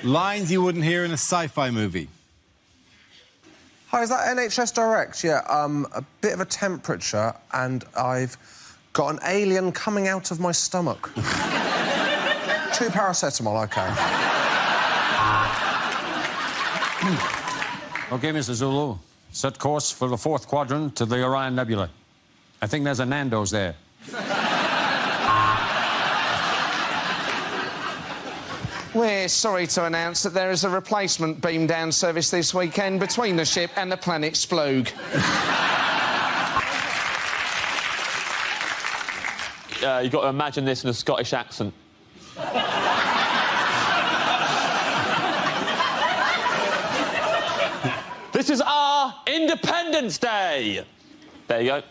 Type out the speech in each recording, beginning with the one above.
Lines you wouldn't hear in a sci-fi movie. Hi, is that NHS Direct? Yeah, a bit of a temperature and I've got an alien coming out of my stomach. 2 paracetamol, OK. OK, Mr. Zulu. Set course for the 4th quadrant to the Orion Nebula. I think there's a Nando's there. We're sorry to announce that there is a replacement beam down service this weekend between the ship and the planet Sploog. You've got to imagine this in a Scottish accent. This is our Independence Day! There you go.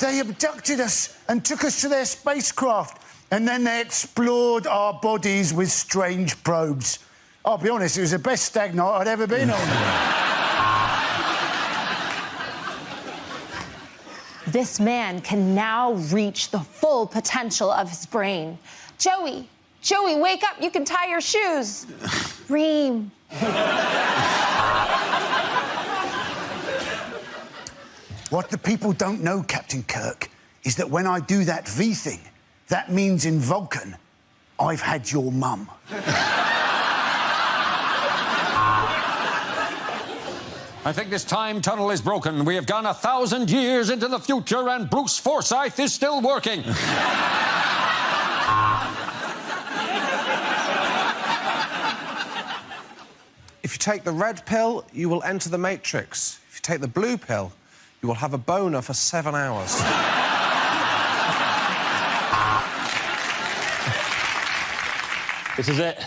They abducted us and took us to their spacecraft, and then they explored our bodies with strange probes. I'll be honest, it was the best stag night I'd ever been on. This man can now reach the full potential of his brain. Joey, wake up, you can tie your shoes. Reem. What the people don't know, Captain Kirk, is that when I do that V thing, that means in Vulcan, I've had your mum. I think this time tunnel is broken. We have gone 1,000 years into the future and Bruce Forsyth is still working. If you take the red pill, you will enter the Matrix. If you take the blue pill, you will have a boner for 7 hours. This is it.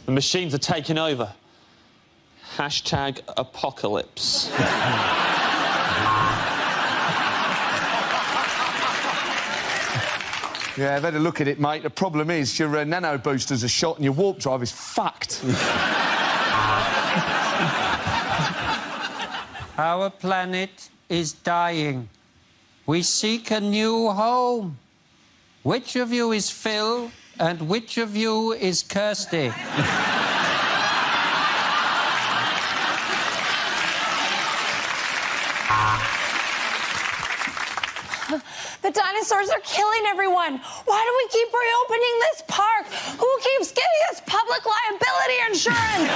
The machines are taking over. Hashtag apocalypse. Yeah, I've had a look at it, mate. The problem is your nano boosters are shot and your warp drive is fucked. Our planet is dying. We seek a new home. Which of you is Phil and which of you is Kirsty? The dinosaurs are killing everyone. Why do we keep reopening this park? Who keeps giving us public liability insurance?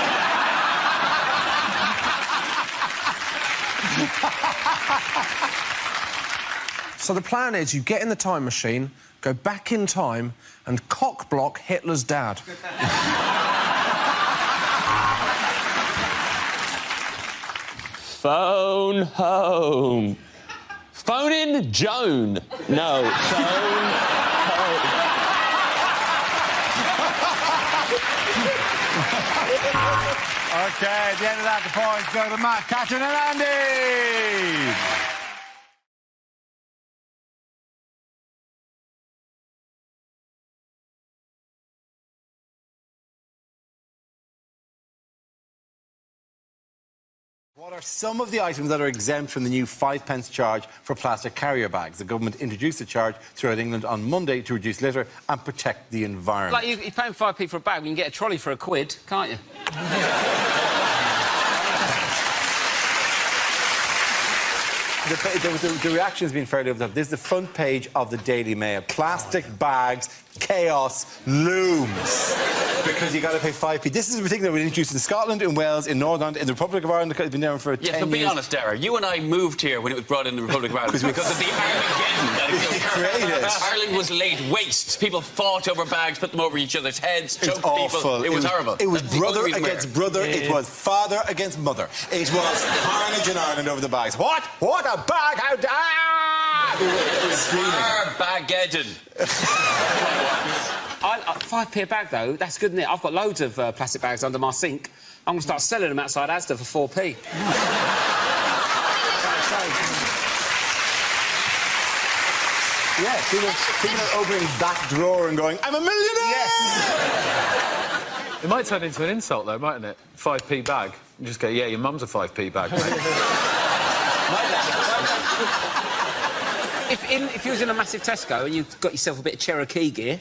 So the plan is you get in the time machine, go back in time and cock-block Hitler's dad. Phone home. Phone in Joan. No, phone home. OK, at the end of that, the points go to Matt, Catherine and Andy. What are some of the items that are exempt from the new 5p charge for plastic carrier bags? The government introduced the charge throughout England on Monday to reduce litter and protect the environment. Like, you're paying 5p for a bag, you can get a trolley for £1, can't you? The reaction has been fairly over the top. This is the front page of the Daily Mail. Plastic bags, chaos looms. Because you got to pay 5p. This is a thing that was introduced in Scotland, in Wales, in Northern Ireland, in the Republic of Ireland. It's been there for 10 years. Yes, but be honest, Dara, you and I moved here when it was brought in the Republic of Ireland because of the Armageddon that it created. Ireland was laid waste. People fought over bags, put them over each other's heads, choked awful. people. It was horrible. It was brother against brother. Yeah. It was father against mother. It was carnage in Ireland over the bags. What? What a bag! How... Ah! It was Armageddon. 5p a bag, though, that's good, isn't it? I've got loads of plastic bags under my sink. I'm going to start selling them outside Asda for 4p. Yeah, people are opening that drawer and going, I'm a millionaire! Yeah. It might turn into an insult, though, mightn't it? 5p bag. You just go, yeah, your mum's a 5p bag. if you was in a massive Tesco and you got yourself a bit of Cherokee gear,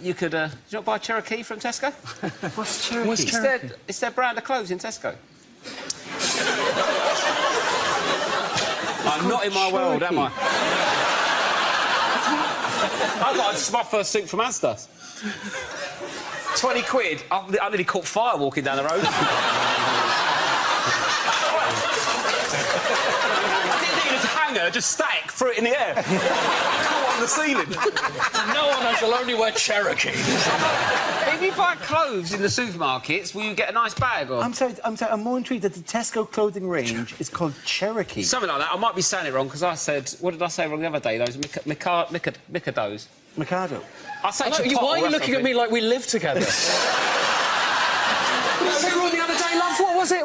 you could... did you not buy Cherokee from Tesco? What's Cherokee? It's their brand of clothes in Tesco. I'm not in my world, am I? This is my first suit from Asda. 20 quid. I nearly caught fire walking down the road. I didn't need a hanger, just static, threw it in the air. Caught on the ceiling. No one, I shall only wear Cherokee. If you buy clothes in the supermarkets, will you get a nice bag? Or... I'm sorry, I'm more intrigued that the Tesco clothing range is called Cherokee. Something like that. I might be saying it wrong, because I said... What did I say wrong the other day? Those Micados. Mikado. I say Why are you looking at me like we live together? We were the other day, love. What was it?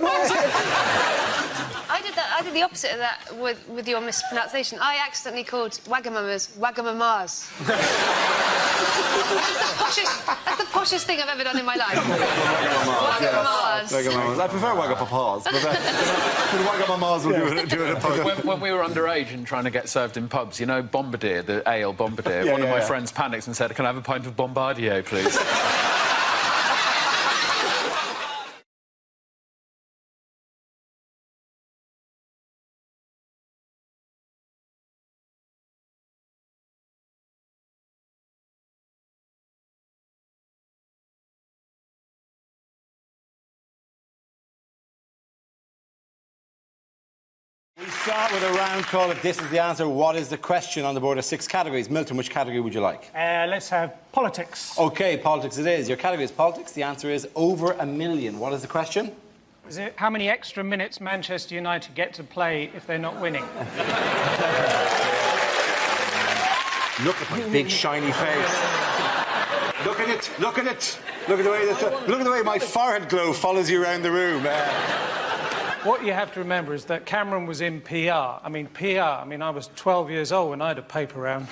I did the opposite of that with your mispronunciation. I accidentally called Wagamamas Wagamamas. That's the poshest thing I've ever done in my life. Wagamamas. Wagamamas. I prefer Wagapapas, but Wagamamas will do it in a pub. When we were underage and trying to get served in pubs, you know Bombardier, the ale Bombardier, one of my friends panicked and said, "Can I have a pint of Bombardier, please?" We start with a round call. If this is the answer, what is the question on the board of 6 categories? Milton, which category would you like? Let's have politics. OK, politics it is. Your category is politics. The answer is over 1 million. What is the question? Is it how many extra minutes Manchester United get to play if they're not winning? Look at my big shiny face. Look at it. Look at it. Look at the way my forehead glow follows you around the room. What you have to remember is that Cameron was in PR. I was 12 years old when I had a paper round.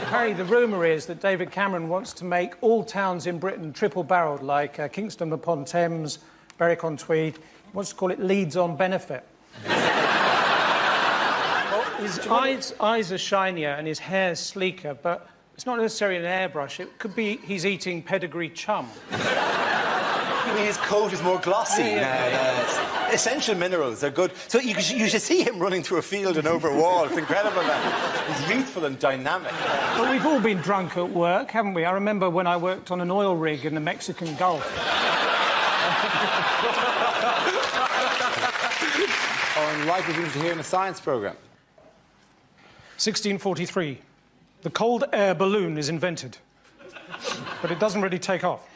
Apparently, the rumour is that David Cameron wants to make all towns in Britain triple-barrelled, like Kingston upon Thames, Berwick-on-Tweed. He wants to call it Leeds-on-Benefit. Well, his eyes are shinier and his hair's sleeker, but it's not necessarily an airbrush. It could be he's eating pedigree chum. I mean, his coat is more glossy. Essential minerals are good. So you should see him running through a field and over a wall. It's incredible, man. He's youthful and dynamic. Well, we've all been drunk at work, haven't we? I remember when I worked on an oil rig in the Mexican Gulf. Or unlikely things to hear in a science programme. 1643. The cold air balloon is invented. But it doesn't really take off.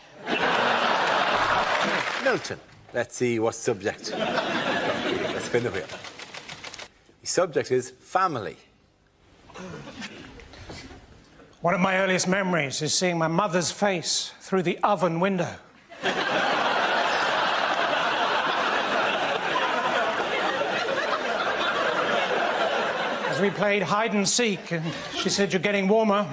Milton, let's see what subject. Let's spin the wheel. The subject is family. One of my earliest memories is seeing my mother's face through the oven window. As we played hide and seek, and she said, "You're getting warmer."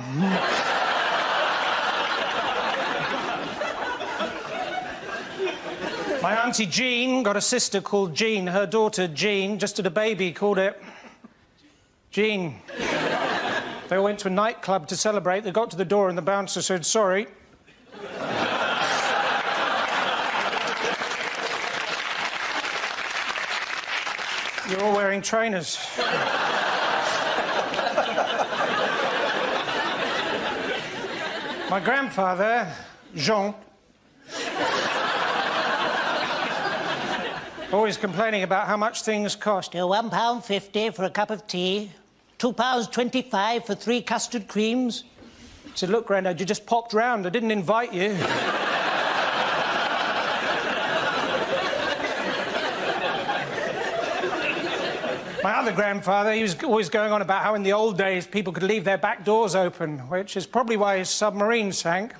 My auntie Jean got a sister called Jean. Her daughter, Jean, just had a baby, called it Jean. They all went to a nightclub to celebrate. They got to the door and the bouncer said, "Sorry." You're all wearing trainers. My grandfather, Jean, always complaining about how much things cost. £1.50 for a cup of tea, £2.25 for 3 custard creams. I said, "Look, Grandad, you just popped round. I didn't invite you." My other grandfather, he was always going on about how in the old days people could leave their back doors open, which is probably why his submarine sank.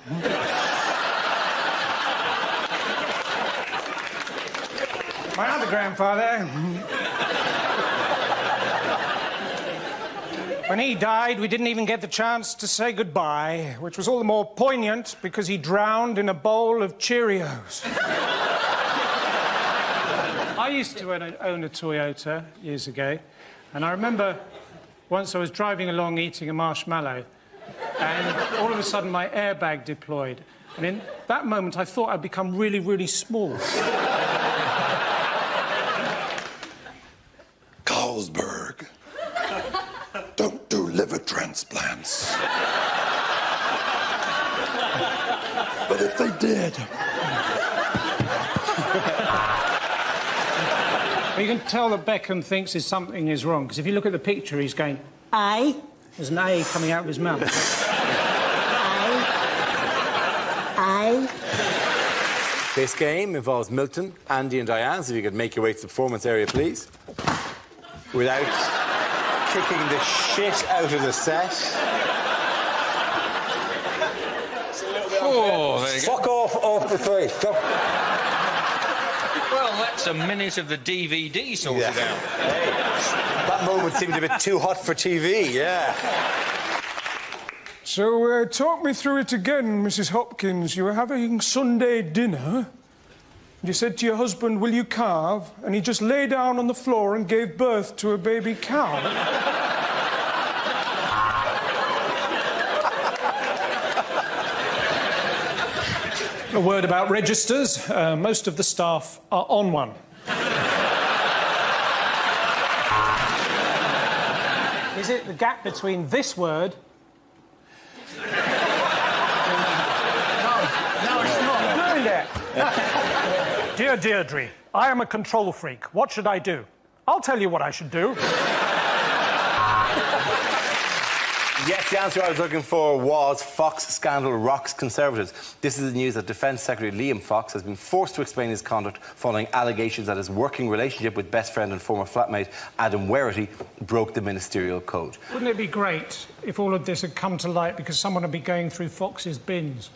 My other grandfather, when he died, we didn't even get the chance to say goodbye, which was all the more poignant because he drowned in a bowl of Cheerios. I used to own a Toyota years ago, and I remember Once I was driving along eating a marshmallow, and all of a sudden my airbag deployed. And in that moment, I thought I'd become really, really small. Carlsberg. Don't do liver transplants. But if they did... You can tell that Beckham thinks something is wrong, because if you look at the picture, he's going, A. There's an A coming out of his mouth. A. This game involves Milton, Andy and Diane, so if you could make your way to the performance area, please. Without kicking the shit out of the set. Oh, there you go. Fuck off the face. Well, that's a minute of the DVD sorted out. Hey, that moment seemed a bit too hot for TV, yeah. So, talk me through it again, Mrs. Hopkins. You were having Sunday dinner. You said to your husband, will you carve? And he just lay down on the floor and gave birth to a baby cow. A word about registers. Most of the staff are on one. Is it the gap between this word... No, it's not. Doing that. Dear Deirdre, I am a control freak. What should I do? I'll tell you what I should do. Yes, the answer I was looking for was Fox scandal rocks Conservatives. This is the news that Defence Secretary Liam Fox has been forced to explain his conduct following allegations that his working relationship with best friend and former flatmate Adam Werrity broke the ministerial code. Wouldn't it be great if all of this had come to light because someone would be going through Fox's bins?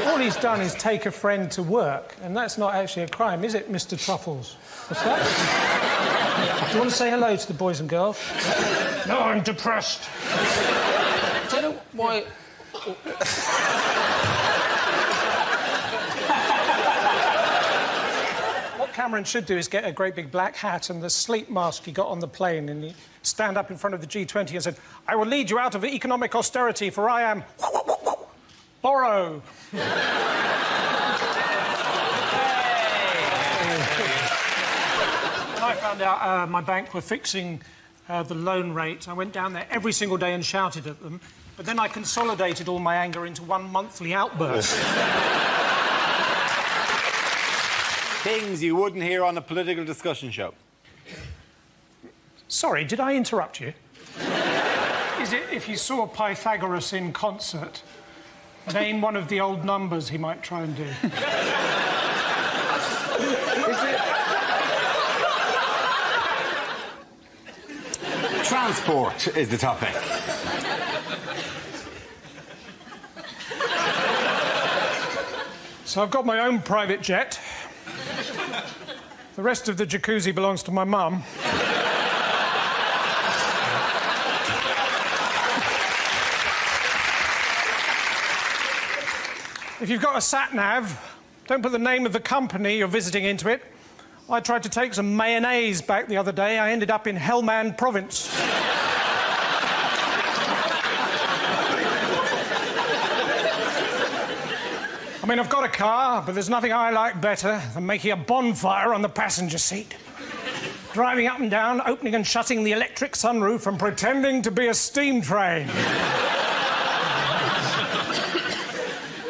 All he's done is take a friend to work, and that's not actually a crime, is it, Mr. Truffles? What's that? Do you want to say hello to the boys and girls? No, I'm depressed. Do you know why... What Cameron should do is get a great big black hat and the sleep mask he got on the plane, and he stand up in front of the G20 and said, I will lead you out of economic austerity, for I am... Borrow. When I found out my bank were fixing the loan rate, I went down there every single day and shouted at them, but then I consolidated all my anger into one monthly outburst. Things you wouldn't hear on a political discussion show. Sorry, did I interrupt you? Is it if you saw Pythagoras in concert, name one of the old numbers he might try and do? Is it... Transport is the topic. So I've got my own private jet. The rest of the jacuzzi belongs to my mum. If you've got a sat-nav, don't put the name of the company you're visiting into it. I tried to take some mayonnaise back the other day. I ended up in Helmand Province. I mean, I've got a car, but there's nothing I like better than making a bonfire on the passenger seat. Driving up and down, opening and shutting the electric sunroof and pretending to be a steam train.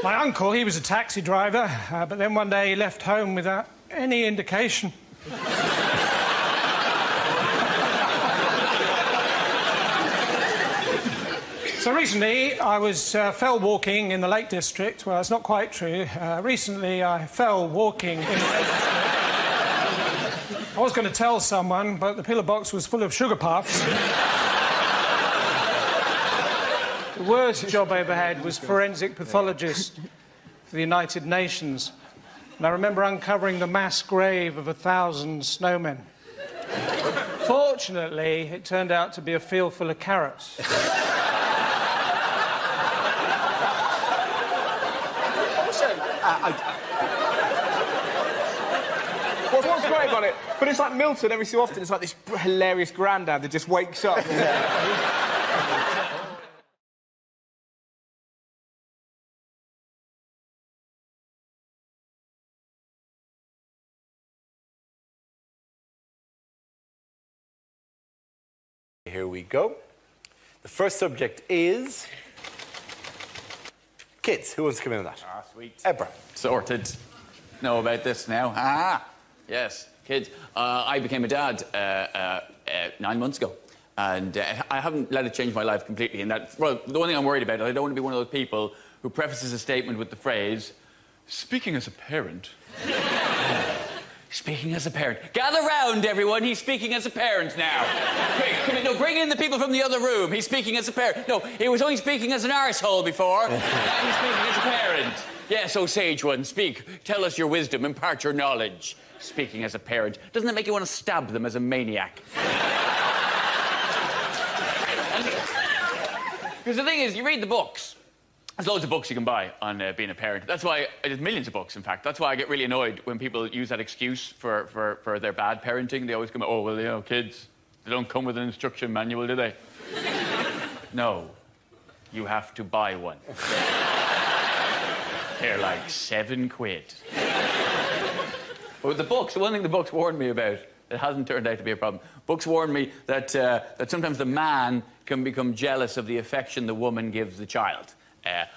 My uncle, he was a taxi driver, but then one day he left home without any indication. So recently, I was fell walking in the Lake District. Well, it's not quite true. Recently, I fell walking in the Lake District. I was going to tell someone, but the pillar box was full of sugar puffs. The worst job I ever had was forensic pathologist for the United Nations. And I remember uncovering the mass grave of 1,000 snowmen. Fortunately, it turned out to be a field full of carrots. Well, what's great about it? But it's like Milton, every so often, it's like this hilarious granddad that just wakes up. Here we go. The first subject is kids. Who wants to come in on that? Ah, sweet. Ebra. Sorted. Know about this now. Ah, yes, kids. I became a dad 9 months ago. And I haven't let it change my life completely in that... Well, the one thing I'm worried about is I don't want to be one of those people who prefaces a statement with the phrase, speaking as a parent... Speaking as a parent. Gather round, everyone. He's speaking as a parent now. Quick, come in. No, bring in the people from the other room. He's speaking as a parent. No, he was only speaking as an arsehole before. Now he's speaking as a parent. Yes, oh, sage one, speak. Tell us your wisdom. Impart your knowledge. Speaking as a parent. Doesn't it make you want to stab them as a maniac? Because the thing is, you read the books. There's loads of books you can buy on being a parent. That's why... There's millions of books, in fact. That's why I get really annoyed when people use that excuse for their bad parenting. They always come, oh, well, you know, kids, they don't come with an instruction manual, do they? No. You have to buy one. They're like £7. But with the books, the one thing the books warned me about, it hasn't turned out to be a problem. Books warn me that sometimes the man can become jealous of the affection the woman gives the child.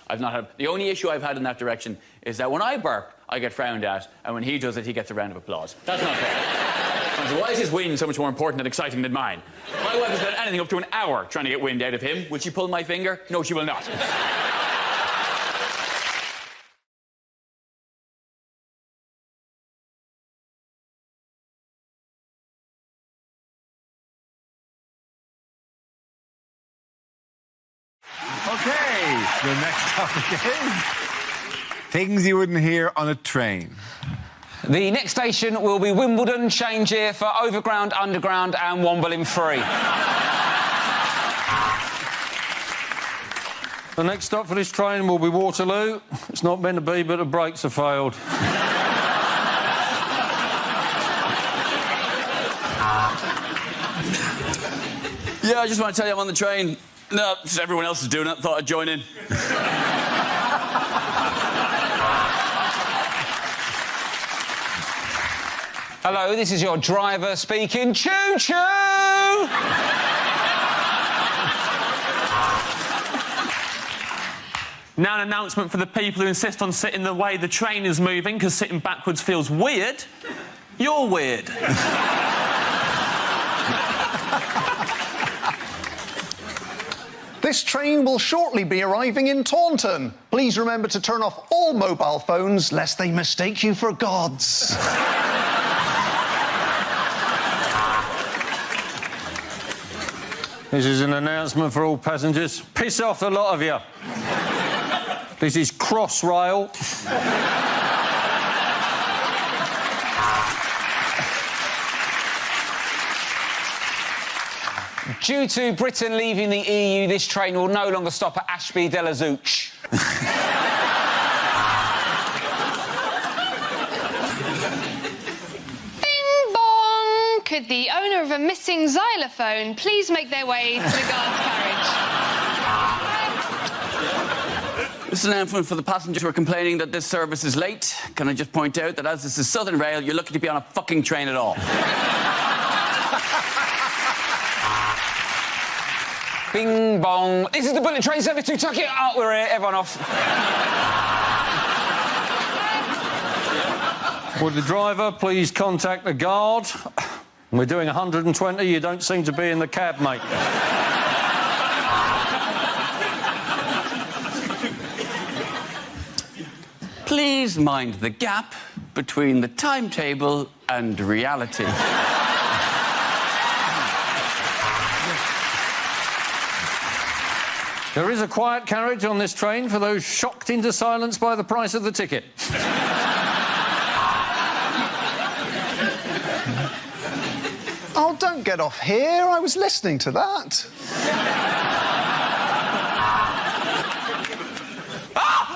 I've not had... The only issue I've had in that direction is that when I burp, I get frowned at, and when he does it, he gets a round of applause. That's not fair. So why is his wind so much more important and exciting than mine? My wife has spent anything up to an hour trying to get wind out of him. Will she pull my finger? No, she will not. Okay, the next topic is things you wouldn't hear on a train. The next station will be Wimbledon. Change here for Overground, Underground and Womble in free. The next stop for this train will be Waterloo. It's not meant to be, but the brakes have failed. Yeah, I just want to tell you I'm on the train. No, just everyone else is doing it. Thought I'd join in. Hello, this is your driver speaking. Choo-choo! Now an announcement for the people who insist on sitting the way the train is moving because sitting backwards feels weird. You're weird. This train will shortly be arriving in Taunton. Please remember to turn off all mobile phones lest they mistake you for gods. This is an announcement for all passengers. Piss off, the lot of you. This is Crossrail. Due to Britain leaving the EU, this train will no longer stop at Ashby de la Zouch. Bing bong! Could the owner of a missing xylophone please make their way to the guard's carriage? This is an announcement for the passengers who are complaining that this service is late. Can I just point out that as this is Southern Rail, you're lucky to be on a fucking train at all. Bing bong. This is the bullet train service to Tuck it. Oh, we're here. Everyone off. Would the driver please contact the guard? We're doing 120. You don't seem to be in the cab, mate. Please mind the gap between the timetable and reality. There is a quiet carriage on this train for those shocked into silence by the price of the ticket. Oh, don't get off here. I was listening to that. Oh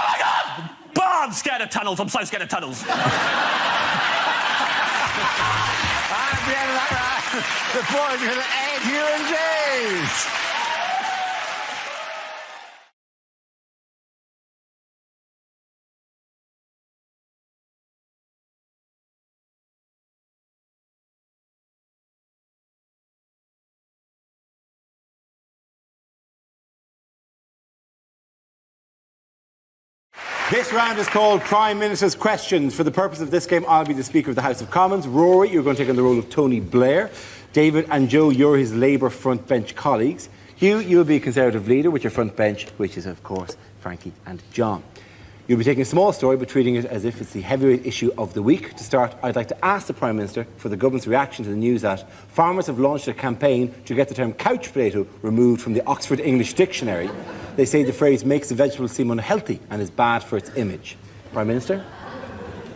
my God! Barb's scared of of tunnels. I'm so scared of tunnels. At the end of that round, the boys are going to Ed, Hugh and James. This round is called Prime Minister's Questions. For the purpose of this game, I'll be the Speaker of the House of Commons. Rory, you're going to take on the role of Tony Blair. David and Joe, you're his Labour front bench colleagues. Hugh, you'll be a Conservative leader with your front bench, which is, of course, Frankie and John. You'll be taking a small story but treating it as if it's the heavyweight issue of the week. To start, I'd like to ask the Prime Minister for the government's reaction to the news that farmers have launched a campaign to get the term couch potato removed from the Oxford English Dictionary. They say the phrase makes the vegetable seem unhealthy and is bad for its image. Prime Minister?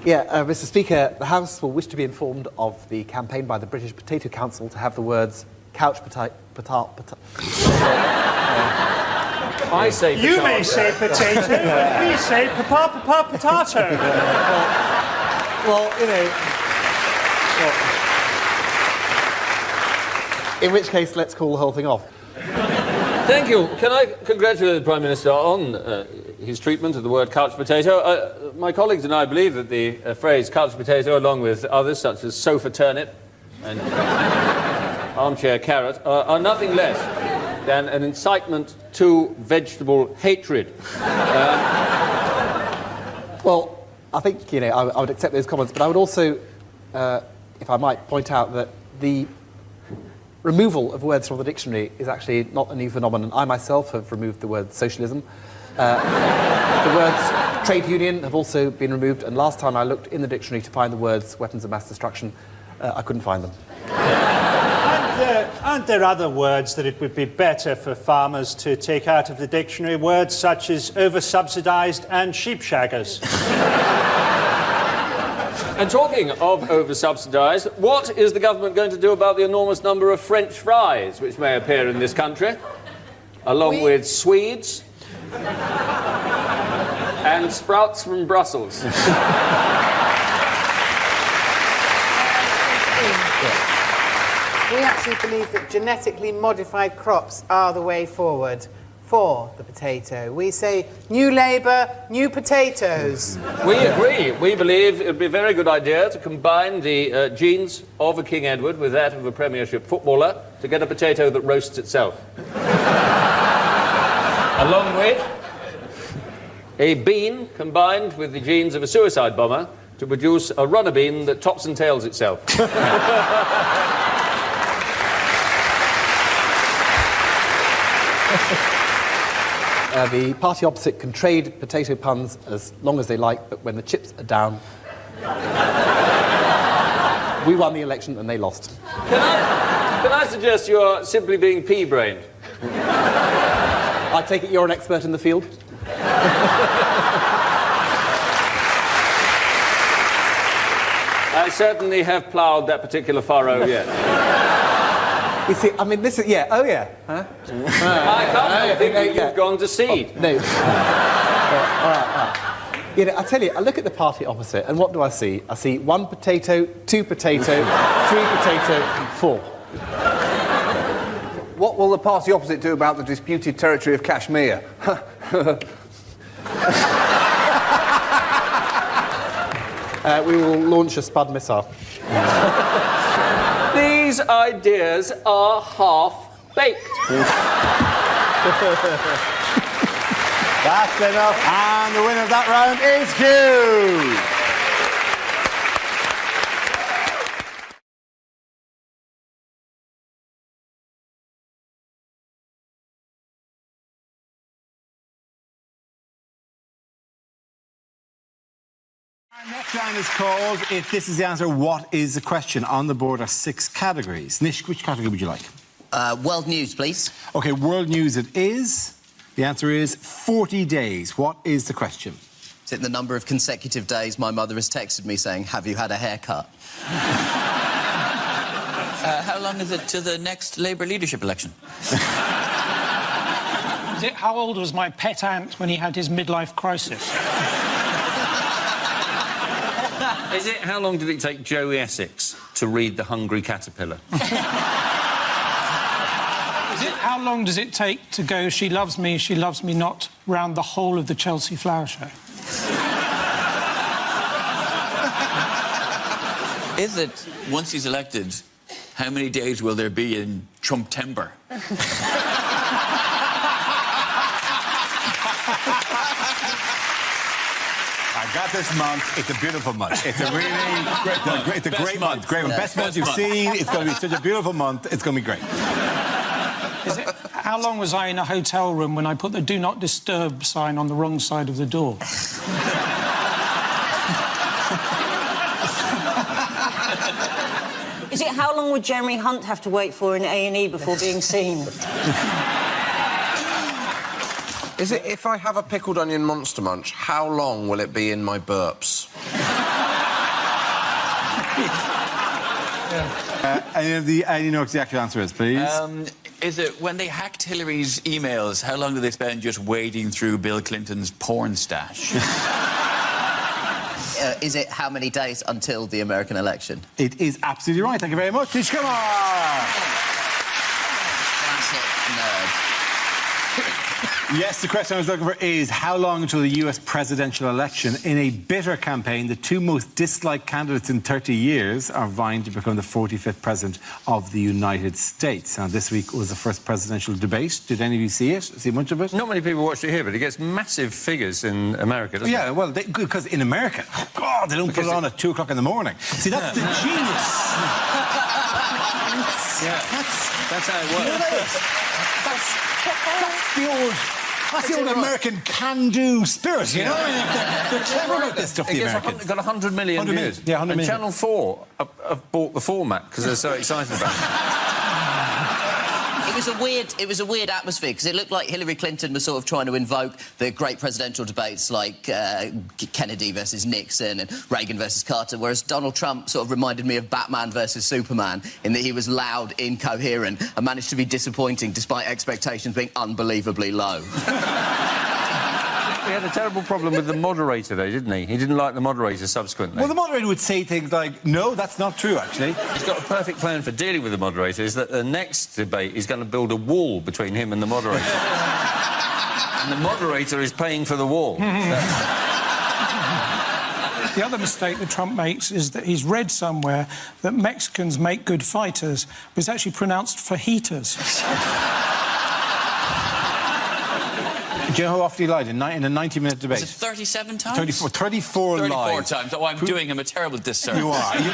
Yeah, Mr. Speaker, the House will wish to be informed of the campaign by the British Potato Council to have the words couch potato. I say potato. You may say potato, but we say potato. Well, you know. Well, in which case, let's call the whole thing off. Thank you. Can I congratulate the Prime Minister on his treatment of the word couch potato? My colleagues and I believe that the phrase couch potato, along with others such as sofa turnip and armchair carrot, are nothing less than an incitement to vegetable hatred. Well, I think, you know, I would accept those comments, but I would also, if I might, point out that the removal of words from the dictionary is actually not a new phenomenon. I myself have removed the word socialism. The words trade union have also been removed, and last time I looked in the dictionary to find the words weapons of mass destruction, I couldn't find them. Aren't there other words that it would be better for farmers to take out of the dictionary? Words such as over-subsidised and sheep-shaggers. And talking of over-subsidised, what is the government going to do about the enormous number of French fries which may appear in this country, along with Swedes and sprouts from Brussels? We actually believe that genetically modified crops are the way forward for the potato. We say, new Labour, new potatoes. We agree. We believe it would be a very good idea to combine the genes of a King Edward with that of a Premiership footballer to get a potato that roasts itself. Along with a bean combined with the genes of a suicide bomber to produce a runner bean that tops and tails itself. The party opposite can trade potato puns as long as they like, but when the chips are down, we won the election and they lost. Can I suggest you're simply being pea-brained? I take it you're an expert in the field? I certainly have ploughed that particular furrow yet. You see, I mean, this is... Yeah, oh, yeah. Huh? I can't think that you've gone to seed. Oh, no. All right. You know, I tell you, I look at the party opposite, and what do I see? I see 1 potato, 2 potato, 3 potato, 4. What will the party opposite do about the disputed territory of Kashmir? We will launch a Spud missile. These ideas are half-baked. That's enough. And the winner of that round is Hugh. Our next round is called If This Is the Answer, What Is the Question? On the board are 6 categories. Nish, which category would you like? World news, please. OK, world news it is. The answer is 40 days. What is the question? Is it the number of consecutive days my mother has texted me saying, have you had a haircut? How long is it to the next Labour leadership election? Is it how old was my pet ant when he had his midlife crisis? Is it how long did it take Joey Essex to read The Hungry Caterpillar? How long does it take to go she loves me not round the whole of the Chelsea Flower Show? Is it, once he's elected, how many days will there be in Trump-tember? I got this month. It's a beautiful month. It's a really it's a great month. Great month. Best month you've seen. It's going to be such a beautiful month. It's going to be great. How long was I in a hotel room when I put the Do Not Disturb sign on the wrong side of the door? Is it how long would Jeremy Hunt have to wait for in A&E before being seen? Is it if I have a pickled onion Monster Munch, how long will it be in my burps? And you know what the actual answer is, please? Is it when they hacked Hillary's emails, how long did they spend just wading through Bill Clinton's porn stash? Is it how many days until the American election? It is absolutely right. Thank you very much. Tish, come on! Classic nerd. Yes, the question I was looking for is how long until the US presidential election? In a bitter campaign, the two most disliked candidates in 30 years are vying to become the 45th president of the United States. Now, this week was the first presidential debate. Did any of you see it? See much of it? Not many people watched it here, but it gets massive figures in America, doesn't it? Yeah, well, because in America, God, they don't put it on at 2 o'clock in the morning. See, that's the genius. That's how it works. You know that's the old American can-do spirit, you know? They're clever about this stuff, the Americans. It's got 100 million views. Yeah, 100 million. And Channel 4 have bought the format because they're so excited about it. It was a weird atmosphere because it looked like Hillary Clinton was sort of trying to invoke the great presidential debates like Kennedy versus Nixon and Reagan versus Carter, whereas Donald Trump sort of reminded me of Batman versus Superman in that he was loud, incoherent and managed to be disappointing despite expectations being unbelievably low. He had a terrible problem with the moderator, though, didn't he? He didn't like the moderator subsequently. Well, the moderator would say things like, no, that's not true, actually. He's got a perfect plan for dealing with the moderator, is that the next debate he's going to build a wall between him and the moderator. And the moderator is paying for the wall. The other mistake that Trump makes is that he's read somewhere that Mexicans make good fighters, but it's actually pronounced fajitas. Do you know how often he lied in a 90-minute debate? Was it 37 times? 34 lies. 34 times. Oh, I'm doing him a terrible disservice. You are. You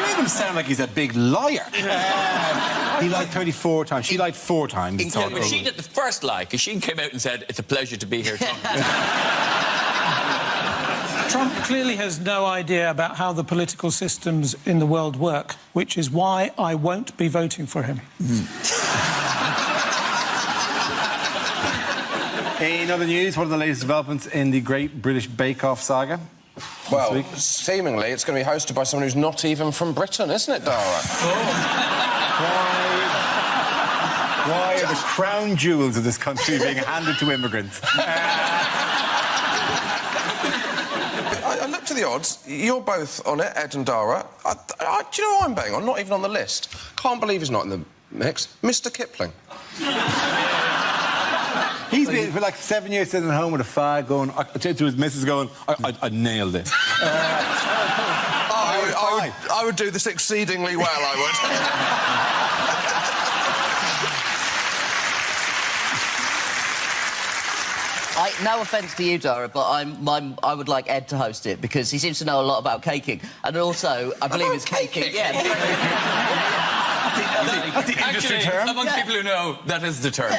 make him sound like he's a big liar. He lied 34 times. She lied 4 times. But she did the first lie, because she came out and said, it's a pleasure to be here talking. Trump clearly has no idea about how the political systems in the world work, which is why I won't be voting for him. In other news, what are the latest developments in the Great British Bake Off saga? Well, seemingly it's going to be hosted by someone who's not even from Britain, isn't it, Dara? Why are the crown jewels of this country being handed to immigrants? I looked at the odds. You're both on it, Ed and Dara. Do you know who I'm betting on? Not even on the list. Can't believe he's not in the mix. Mr. Kipling. He's been for like 7 years sitting at home with a fag going, to his missus going, I nailed it. I would do this exceedingly well, I would. No offence to you, Dara, but I would like Ed to host it because he seems to know a lot about caking. And also, I believe it's caking. Yeah. That's the industry term. Amongst people who know, that is the term.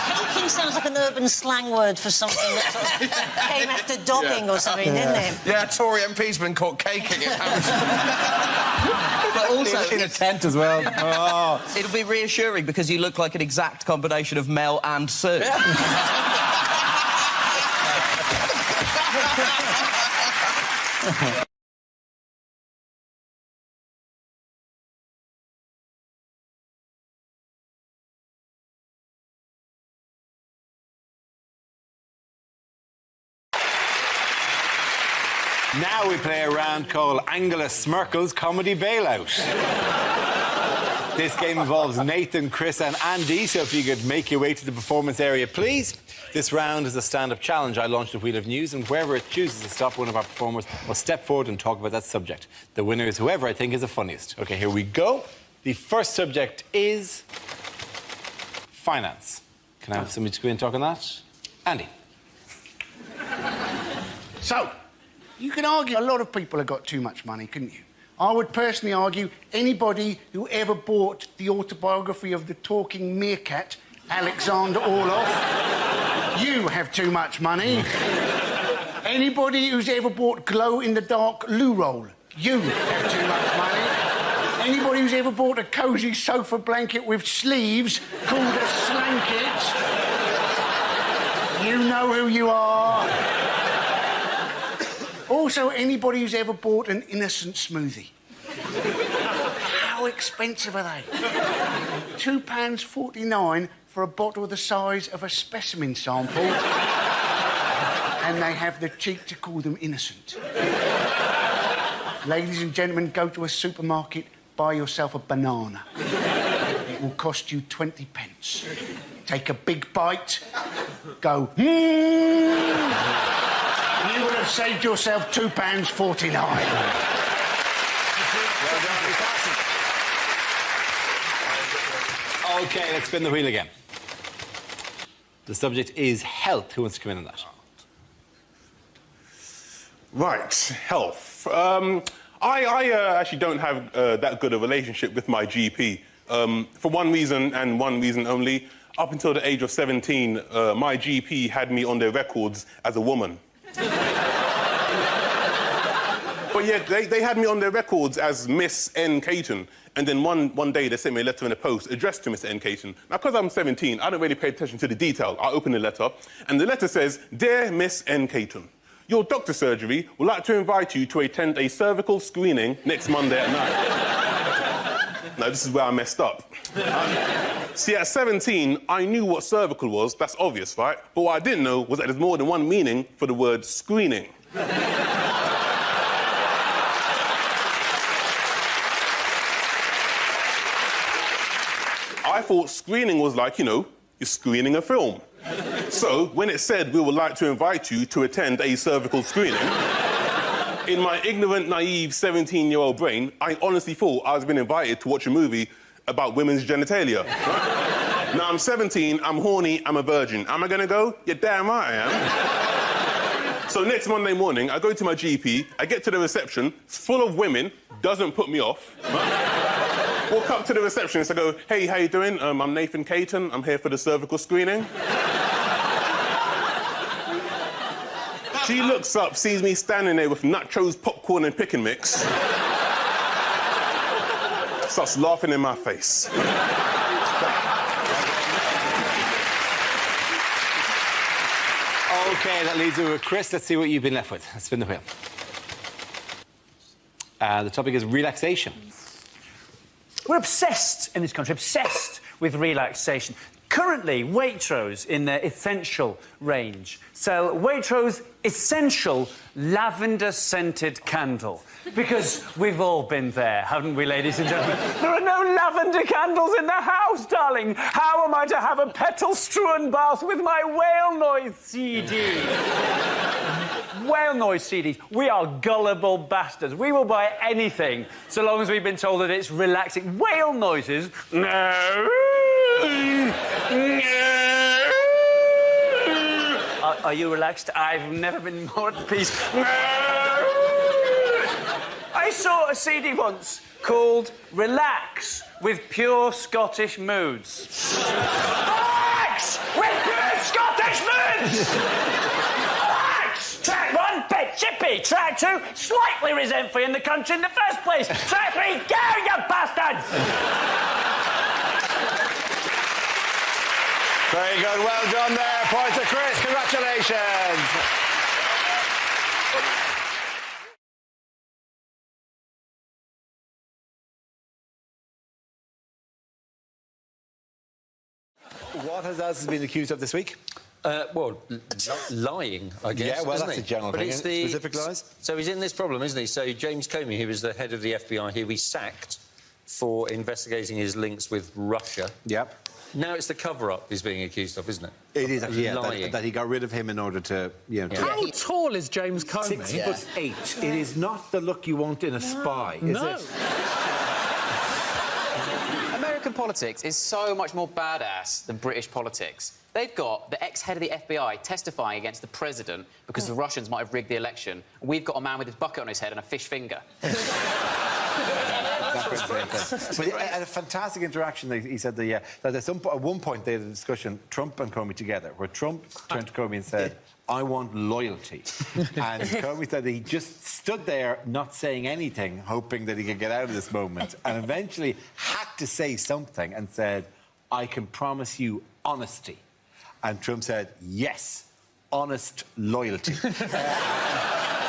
Caking sounds like an urban slang word for something that sort of came after dogging or something, didn't it? Yeah, Tory MP's been caught caking it. But also in a tent as well. Oh. It'll be reassuring because you look like an exact combination of Mel and Sue. Now we play a round called Angela Smirkel's Comedy Bailout. This game involves Nathan, Chris and Andy, so if you could make your way to the performance area, please. This round is a stand-up challenge. I launched the Wheel of News, and wherever it chooses to stop, one of our performers will step forward and talk about that subject. The winner is whoever I think is the funniest. OK, here we go. The first subject is finance. Can I have somebody to go in and talk on that? Andy. So, you can argue a lot of people have got too much money, couldn't you? I would personally argue anybody who ever bought the autobiography of the talking meerkat, Alexander Orloff, you have too much money. Anybody who's ever bought glow-in-the-dark loo roll, you have too much money. Anybody who's ever bought a cosy sofa blanket with sleeves called a slanket, you know who you are. Also, anybody who's ever bought an innocent smoothie. How expensive are they? £2.49 for a bottle the size of a specimen sample. And they have the cheek to call them innocent. Ladies and gentlemen, go to a supermarket, buy yourself a banana. It will cost you 20 pence. Take a big bite, go, You would have saved yourself £2.49. Well done, OK, let's spin the wheel again. The subject is health. Who wants to come in on that? Right, health. I actually don't have that good a relationship with my GP. For one reason and one reason only. Up until the age of 17, my GP had me on their records as a woman. But yeah, they had me on their records as Miss N. Caton. And then one day they sent me a letter in the post addressed to Miss N. Caton. Now, because I'm 17, I don't really pay attention to the detail. I open the letter, and the letter says, Dear Miss N. Caton, your doctor surgery would like to invite you to attend a cervical screening next Monday at night. Now, this is where I messed up. See, at 17, I knew what cervical was. That's obvious, right? But what I didn't know was that there's more than one meaning for the word screening. I thought screening was like, you know, you're screening a film. So, when it said we would like to invite you to attend a cervical screening, in my ignorant, naive 17-year-old brain, I honestly thought I was being invited to watch a movie about women's genitalia. Right? Now, I'm 17, I'm horny, I'm a virgin. Am I going to go? You're damn right I am. So next Monday morning, I go to my GP, I get to the reception, it's full of women, doesn't put me off. Right? Walk up to the receptionist, I go, hey, how you doing? I'm Nathan Caton, I'm here for the cervical screening. She looks up, sees me standing there with nachos, popcorn and pick and mix. Starts laughing in my face. OK, that leaves you with Chris. Let's see what you've been left with. Let's spin the wheel. The topic is relaxation. We're obsessed in this country, obsessed with relaxation. Currently, Waitrose, in their essential range, sell Waitrose Essential Lavender-Scented Candle. Because we've all been there, haven't we, ladies and gentlemen? There are no lavender candles in the house, darling. How am I to have a petal-strewn bath with my whale noise CD? Whale noise CDs. We are gullible bastards. We will buy anything so long as we've been told that it's relaxing. Whale noises? No. Are you relaxed? I've never been more at peace. I saw a CD once called Relax with Pure Scottish Moods. Relax with Pure Scottish Moods! Relax! Track 1, bit chippy. Track 2, slightly resentful in the country in the first place. Track 3, go, you bastards! Very good, well done there. Point to Chris, congratulations. What has Alice been accused of this week? Lying, I guess. Yeah, well, isn't that's he? a general But thing. it's the Specific lies? So he's in this problem, isn't he? So James Comey, who was the head of the FBI here, we sacked for investigating his links with Russia. Yep. Now it's the cover-up he's being accused of, isn't it? It is actually, yeah, lying. that he got rid of him in order to, you know... How tall is James Comey? 6'8". It is not the look you want in a spy, is it? American politics is so much more badass than British politics. They've got the ex-head of the FBI testifying against the president because the Russians might have rigged the election. We've got a man with his bucket on his head and a fish finger. But at a fantastic interaction, he said that at one point they had a discussion, Trump and Comey together, where Trump turned to Comey and said, I want loyalty. And Comey said that he just stood there not saying anything, hoping that he could get out of this moment, and eventually had to say something and said, I can promise you honesty. And Trump said, yes, honest loyalty.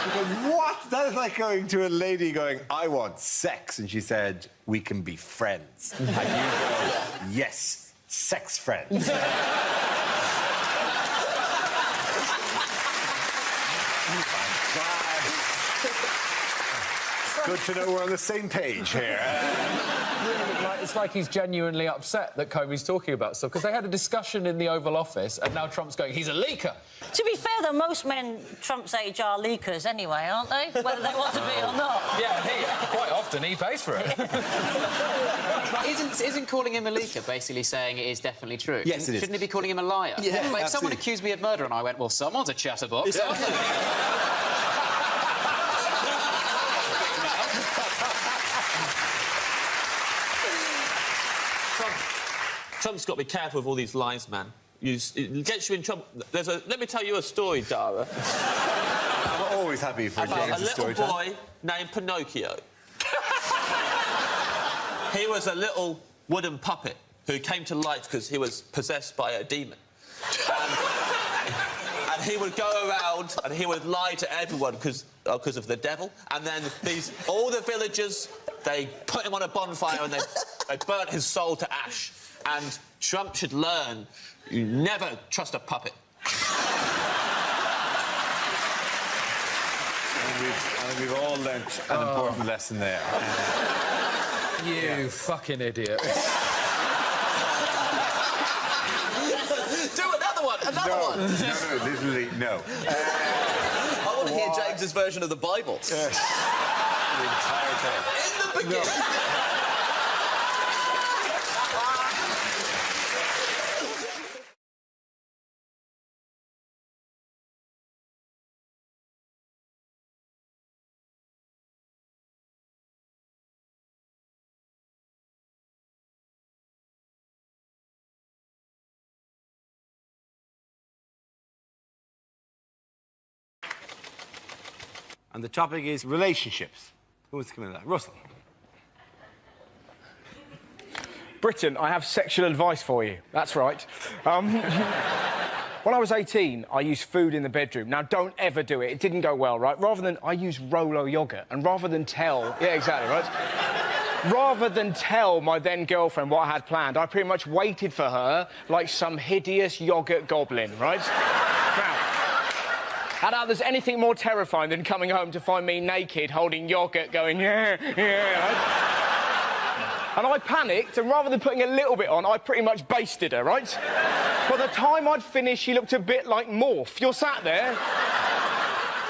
Because what? That is like going to a lady going, I want sex. And she said, we can be friends. And you go, yes, sex friends. Good to know we're on the same page here. It's like he's genuinely upset that Comey's talking about stuff, because they had a discussion in the Oval Office, and now Trump's going, he's a leaker. To be fair, though, most men Trump's age are leakers anyway, aren't they? Whether they want to be or not. Yeah, quite often he pays for it. Isn't calling him a leaker basically saying it is definitely true? Yes, it is. Shouldn't he be calling him a liar? Yeah, but if someone accused me of murder and I went, well, someone's a chatterbox. Trump's got to be careful with all these lies, man. It gets you in trouble. Let me tell you a story, Dara. I'm always happy for about James' a little boy named Pinocchio. He was a little wooden puppet who came to life because he was possessed by a demon. And he would go around and he would lie to everyone because of the devil. And then all the villagers, they put him on a bonfire and they burnt his soul to ash. And Trump should learn, you never trust a puppet. And we've all learnt an important lesson there. You fucking idiot. Do another one! Another one! No, literally, no. I want to hear James's version of the Bible. The entire time. In the beginning. No. And the topic is relationships. Who wants to come into that? Russell. Britain, I have sexual advice for you. That's right. When I was 18, I used food in the bedroom. Now, don't ever do it. It didn't go well, right? I used Rolo yogurt. And rather than tell... Yeah, exactly, right? Rather than tell my then-girlfriend what I had planned, I pretty much waited for her like some hideous yogurt goblin, right? Now, I doubt there's anything more terrifying than coming home to find me naked, holding yogurt, going, yeah, right? And I panicked, and rather than putting a little bit on, I pretty much basted her, right? By the time I'd finished, she looked a bit like Morph. You're sat there.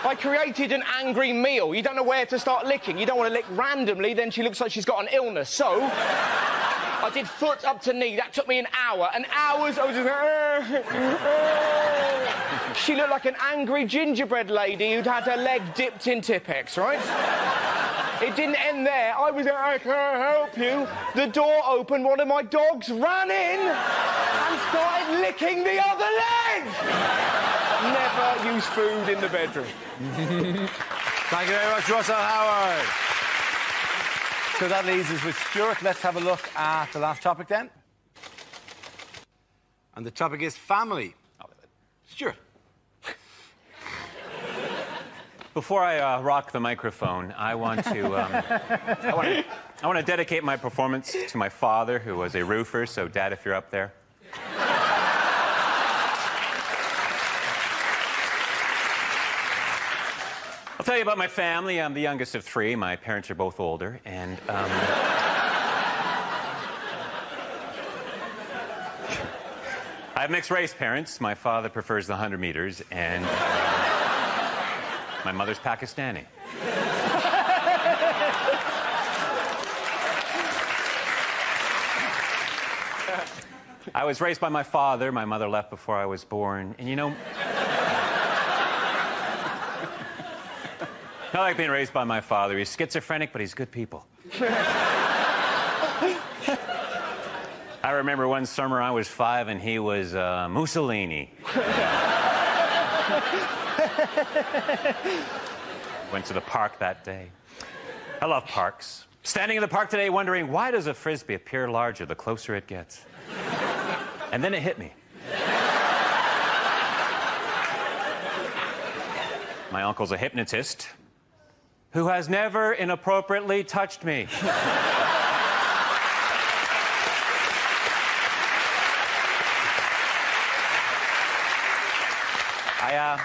I created an angry meal. You don't know where to start licking. You don't want to lick randomly, then she looks like she's got an illness. So, I did foot up to knee. That took me an hour. And hours, I was just... She looked like an angry gingerbread lady who'd had her leg dipped in Tipp-Ex, right? It didn't end there. I was like, I can't help you. The door opened, one of my dogs ran in and started licking the other leg. Never use food in the bedroom. Thank you very much, Russell Howard. So that leaves us with Stuart. Let's have a look at the last topic then. And the topic is family. Stuart. Before I rock the microphone, I want to I want to dedicate my performance to my father, who was a roofer. So, Dad, if you're up there. I'll tell you about my family. I'm the youngest of three. My parents are both older, and, I have mixed-race parents. My father prefers the 100 meters, and my mother's Pakistani. I was raised by my father. My mother left before I was born, and you know... I like being raised by my father. He's schizophrenic, but he's good people. I remember one summer I was 5 and he was Mussolini. Went to the park that day. I love parks. Standing in the park today wondering, why does a Frisbee appear larger the closer it gets? And then it hit me. My uncle's a hypnotist who has never inappropriately touched me. I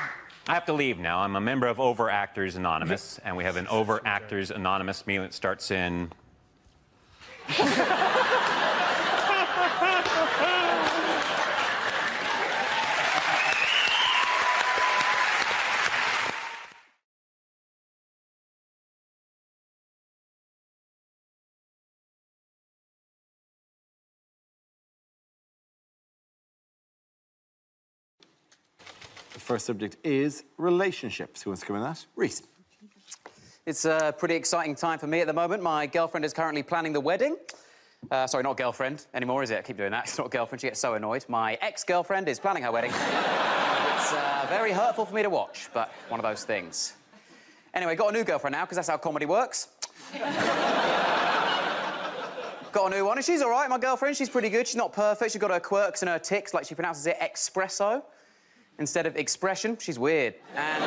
have to leave now. I'm a member of Overactors Anonymous, and we have an Overactors Anonymous meeting that starts in... The first subject is relationships. Who wants to come in that? Reese. It's a pretty exciting time for me at the moment. My girlfriend is currently planning the wedding. Sorry, not girlfriend anymore, is it? I keep doing that. It's not girlfriend. She gets so annoyed. My ex-girlfriend is planning her wedding. It's very hurtful for me to watch, but one of those things. Anyway, got a new girlfriend now, because that's how comedy works. Got a new one, and she's all right, my girlfriend. She's pretty good. She's not perfect. She's got her quirks and her tics, like she pronounces it espresso instead of expression. She's weird. And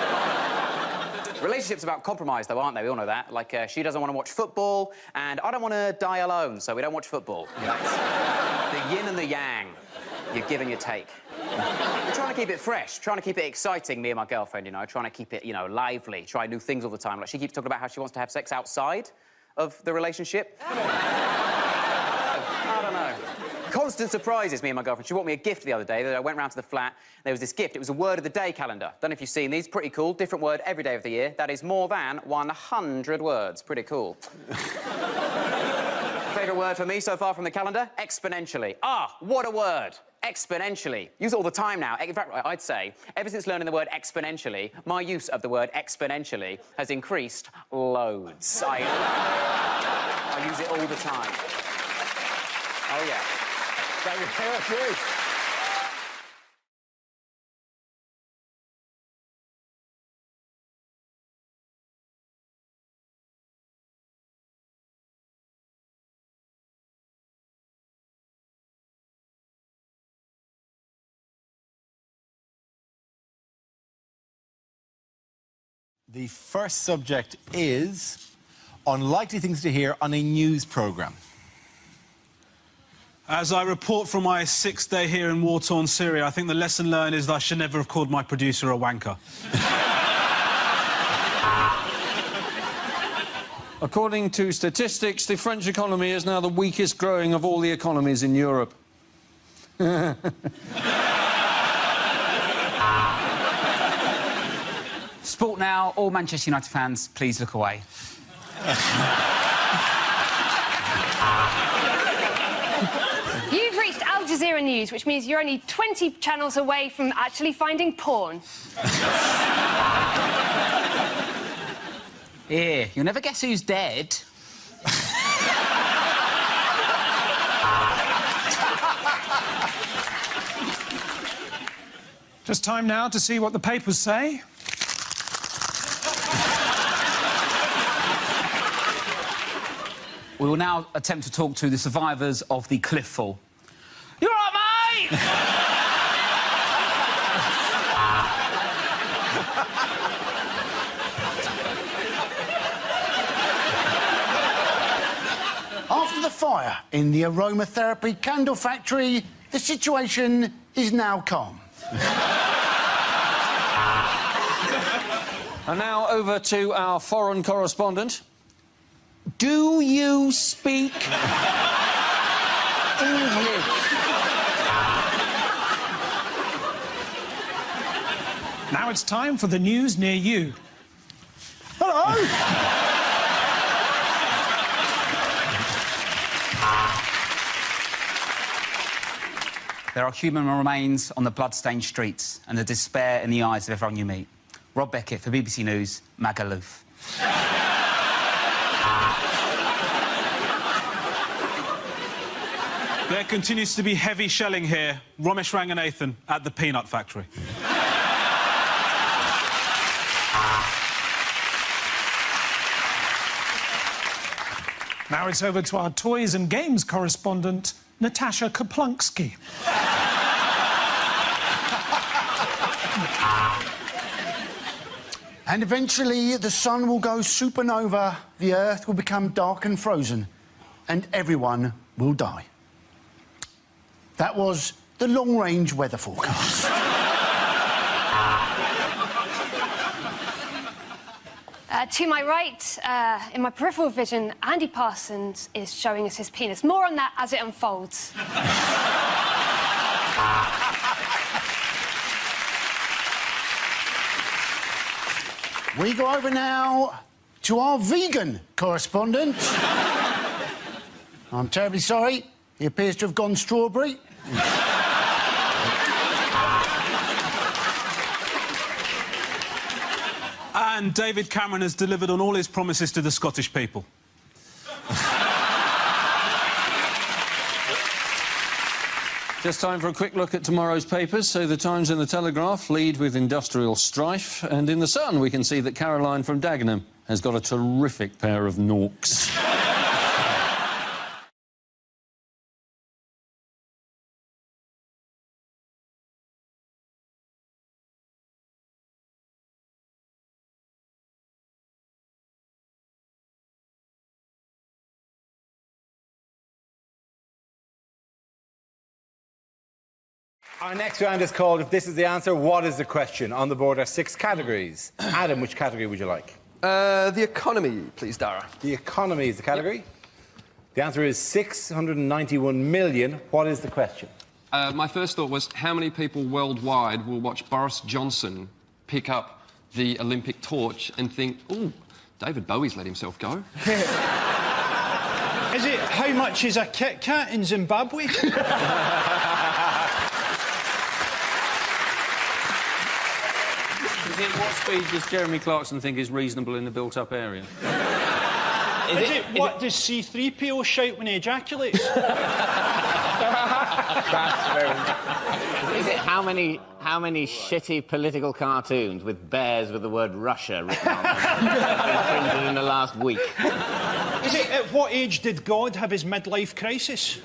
relationships about compromise, though, aren't they? We all know that. Like, she doesn't want to watch football, and I don't want to die alone, so we don't watch football. That's the yin and the yang. You give and you take. We're trying to keep it fresh, trying to keep it exciting, me and my girlfriend, you know, trying to keep it, you know, lively, try new things all the time. Like, she keeps talking about how she wants to have sex outside of the relationship. I don't know. Constant surprises, me and my girlfriend. She bought me a gift the other day that I went round to the flat. There was this gift. It was a word of the day calendar. Don't know if you've seen these. Pretty cool. Different word every day of the year. That is more than 100 words. Pretty cool. Favourite word for me so far from the calendar? Exponentially. Ah, what a word. Exponentially. Use it all the time now. In fact, I'd say, ever since learning the word exponentially, my use of the word exponentially has increased loads. I use it all the time. Oh, yeah. Thank you very much, Ruth. The first subject is unlikely things to hear on a news programme. As I report from my 6th day here in war-torn Syria, I think the lesson learned is that I should never have called my producer a wanker. According to statistics, the French economy is now the weakest growing of all the economies in Europe. Sport now. All Manchester United fans, please look away. You've reached Al Jazeera News, which means you're only 20 channels away from actually finding porn. Here, you'll never guess who's dead. Just time now to see what the papers say. We will now attempt to talk to the survivors of the cliff fall. You all right, mate? After the fire in the aromatherapy candle factory, the situation is now calm. And now over to our foreign correspondent. Do you speak English? Now it's time for the news near you. Hello! There are human remains on the blood-stained streets and the despair in the eyes of everyone you meet. Rob Beckett for BBC News, Magaluf. There continues to be heavy shelling here. Ramesh Ranganathan at the peanut factory. Now it's over to our toys and games correspondent, Natasha Kaplunksky. And eventually the sun will go supernova, the earth will become dark and frozen, and everyone will die. That was the long-range weather forecast. To my right, in my peripheral vision, Andy Parsons is showing us his penis. More on that as it unfolds. We go over now to our vegan correspondent. I'm terribly sorry. He appears to have gone strawberry. And David Cameron has delivered on all his promises to the Scottish people. Just time for a quick look at tomorrow's papers. So the Times and the Telegraph lead with industrial strife, and in the Sun we can see that Caroline from Dagenham has got a terrific pair of norks. Our next round is called If This Is the Answer, What is the Question? On the board are 6 categories. Adam, which category would you like? The economy, please, Dara. The economy is the category. The answer is 691 million. What is the question? My first thought was, how many people worldwide will watch Boris Johnson pick up the Olympic torch and think, ooh, David Bowie's let himself go? Is it how much is a Kit Kat in Zimbabwe? What speed does Jeremy Clarkson think is reasonable in the built-up area? What does C-3PO shout when he ejaculates? Is it how many shitty political cartoons with bears with the word Russia written on them have been printed in the last week? Is it at what age did God have his midlife crisis?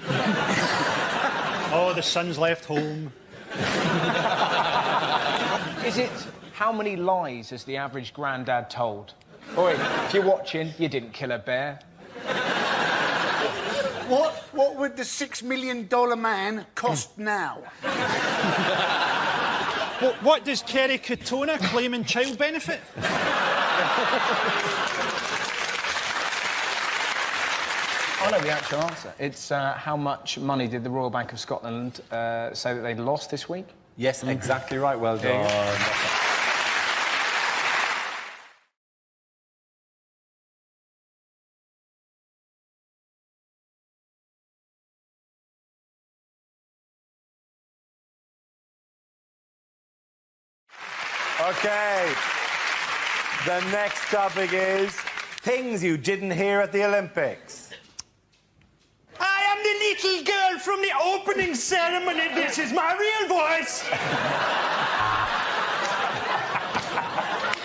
Oh, the son's left home. Is it how many lies has the average grandad told? Oi, if you're watching, you didn't kill a bear. What would the $6 million man cost now? What does Kerry Katona claim in child benefit? I know the actual answer. It's how much money did the Royal Bank of Scotland say that they'd lost this week? Yes, exactly right. Well done. OK. The next topic is things you didn't hear at the Olympics. I am the little girl from the opening ceremony. This is my real voice.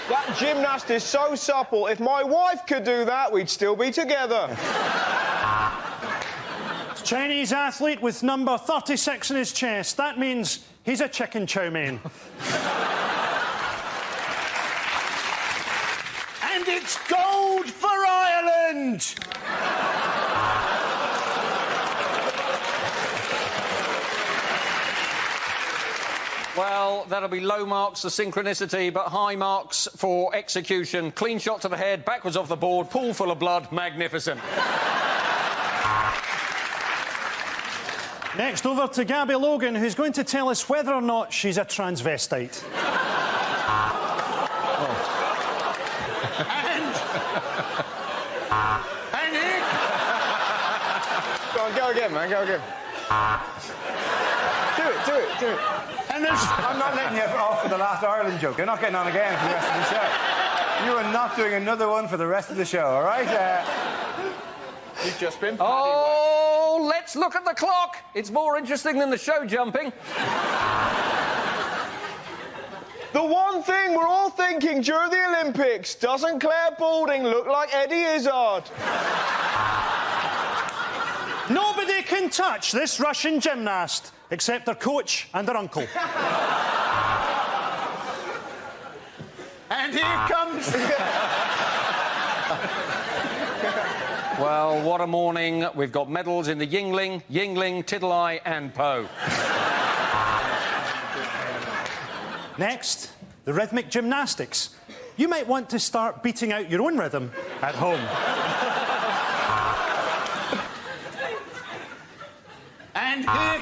That gymnast is so supple. If my wife could do that, we'd still be together. Chinese athlete with number 36 in his chest. That means he's a chicken chow mein. And it's gold for Ireland! Well, that'll be low marks for synchronicity, but high marks for execution. Clean shot to the head, backwards off the board, pool full of blood, magnificent. Next, over to Gabby Logan, who's going to tell us whether or not she's a transvestite. And Nick! Go again, man, go again. Do it. And I'm not letting you off for the last Ireland joke. You're not getting on again for the rest of the show. You are not doing another one for the rest of the show, all right? You've just been... Oh, let's look at the clock. It's more interesting than the show jumping. The one thing we're all thinking during the Olympics, doesn't Claire Balding look like Eddie Izzard? Nobody can touch this Russian gymnast, except their coach and their uncle. And here comes... Well, what a morning. We've got medals in the Yingling, Tiddly and Poe. Next, the rhythmic gymnastics. You might want to start beating out your own rhythm at home. And here...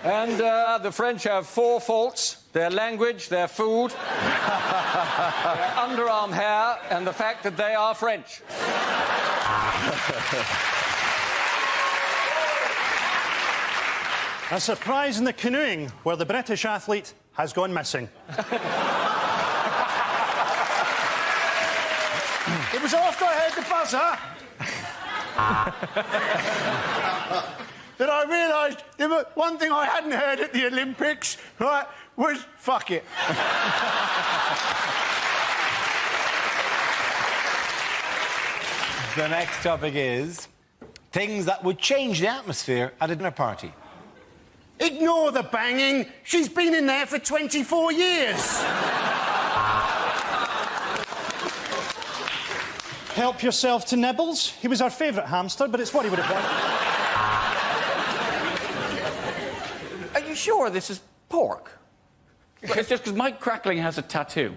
And the French have 4 faults: their language, their food, their underarm hair, and the fact that they are French. A surprise in the canoeing, where the British athlete has gone missing. It was after I heard the buzzer that I realised there was one thing I hadn't heard at the Olympics, right, was fuck it. The next topic is things that would change the atmosphere at a dinner party. Ignore the banging. She's been in there for 24 years. Help yourself to Nibbles. He was our favourite hamster, but it's what he would have been. Are you sure this is pork? It's just because Mike Crackling has a tattoo.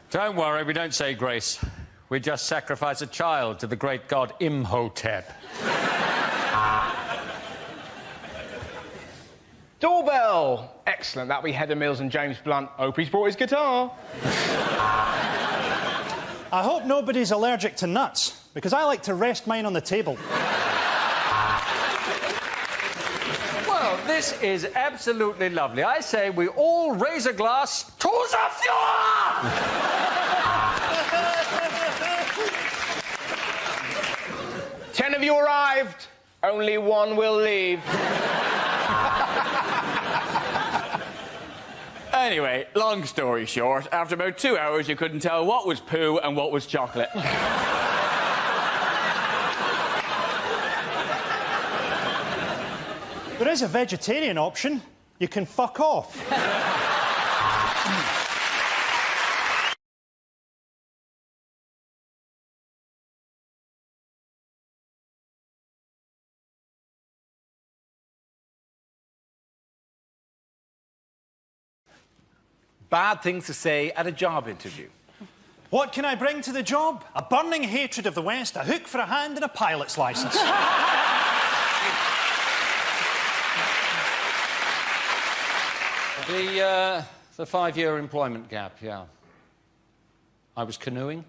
Don't worry, we don't say grace. We just sacrifice a child to the great god Imhotep. Doorbell! Excellent. That'll be Heather Mills and James Blunt. Hope he's brought his guitar. I hope nobody's allergic to nuts, because I like to rest mine on the table. Well, this is absolutely lovely. I say we all raise a glass to the Fuhrer! 10 of you arrived. Only one will leave. Anyway, long story short, after about 2 hours, you couldn't tell what was poo and what was chocolate. There is a vegetarian option. You can fuck off. Bad things to say at a job interview. What can I bring to the job? A burning hatred of the West, a hook for a hand and a pilot's licence. The 5-year employment gap, yeah. I was canoeing.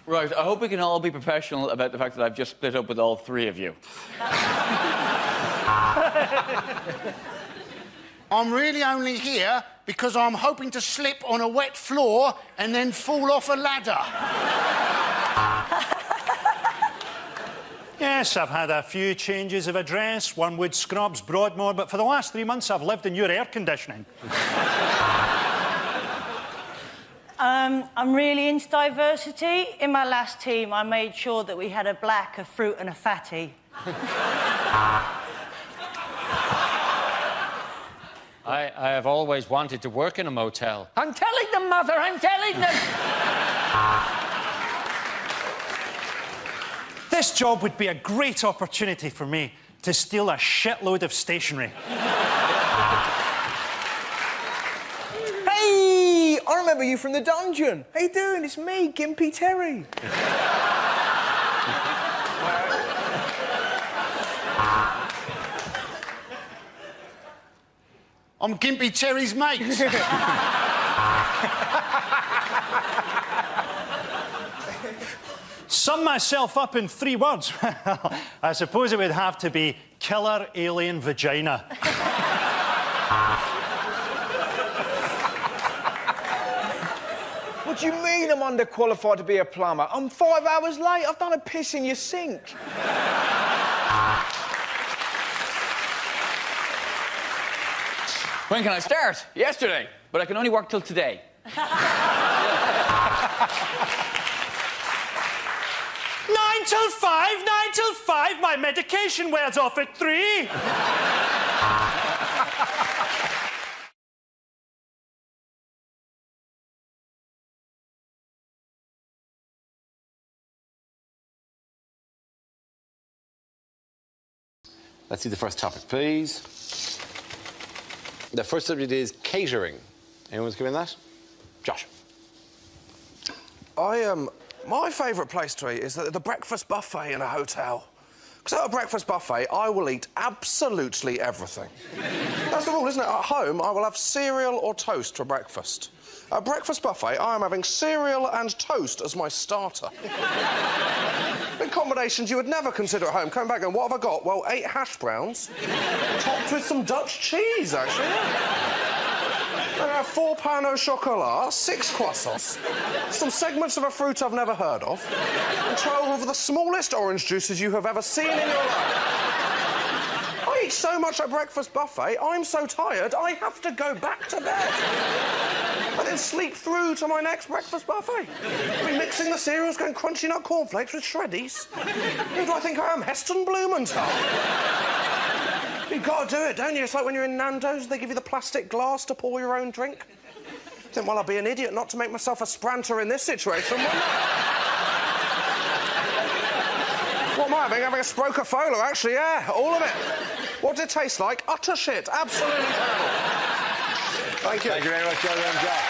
Right, I hope we can all be professional about the fact that I've just split up with all 3 of you. I'm really only here because I'm hoping to slip on a wet floor and then fall off a ladder. Yes, I've had a few changes of address, Wormwood Scrubs, Broadmoor, but for the last 3 months I've lived in your air conditioning. I'm really into diversity. In my last team, I made sure that we had a black, a fruit and a fatty. I I have always wanted to work in a motel. I'm telling them, Mother, I'm telling them! This job would be a great opportunity for me to steal a shitload of stationery. Hey, I remember you from the dungeon. How you doing? It's me, Gimpy Terry. I'm Gimpy Terry's mate. Sum myself up in 3 words. I suppose it would have to be killer alien vagina. What do you mean I'm underqualified to be a plumber? I'm 5 hours late. I've done a piss in your sink. When can I start? Yesterday. But I can only work till today. 9 till 5, 9 till 5. My medication wears off at 3. Let's see the first topic, please. The first subject is catering. Anyone's given that? Josh. My favourite place to eat is the breakfast buffet in a hotel. Because at a breakfast buffet, I will eat absolutely everything. That's the rule, isn't it? At home, I will have cereal or toast for breakfast. At a breakfast buffet, I am having cereal and toast as my starter. In combinations you would never consider at home. Coming back and what have I got? Well, 8 hash browns, topped with some Dutch cheese, actually. I have 4 pain au chocolat, 6 croissants, some segments of a fruit I've never heard of, and 12 of the smallest orange juices you have ever seen in your life. I eat so much at breakfast buffet, I'm so tired, I have to go back to bed. And then sleep through to my next breakfast buffet. I'll be mixing the cereals, going crunchy nut cornflakes with shreddies. Who do I think I am, Heston Blumenthal? You've got to do it, don't you? It's like when you're in Nando's, they give you the plastic glass to pour your own drink. I think, well, I'd be an idiot not to make myself a spranter in this situation, wouldn't I? What am I having? Having a Sprocofola, actually, yeah, all of it. What did it taste like? Utter shit, absolutely terrible. Thank you. Thank you very much, well done, Josh.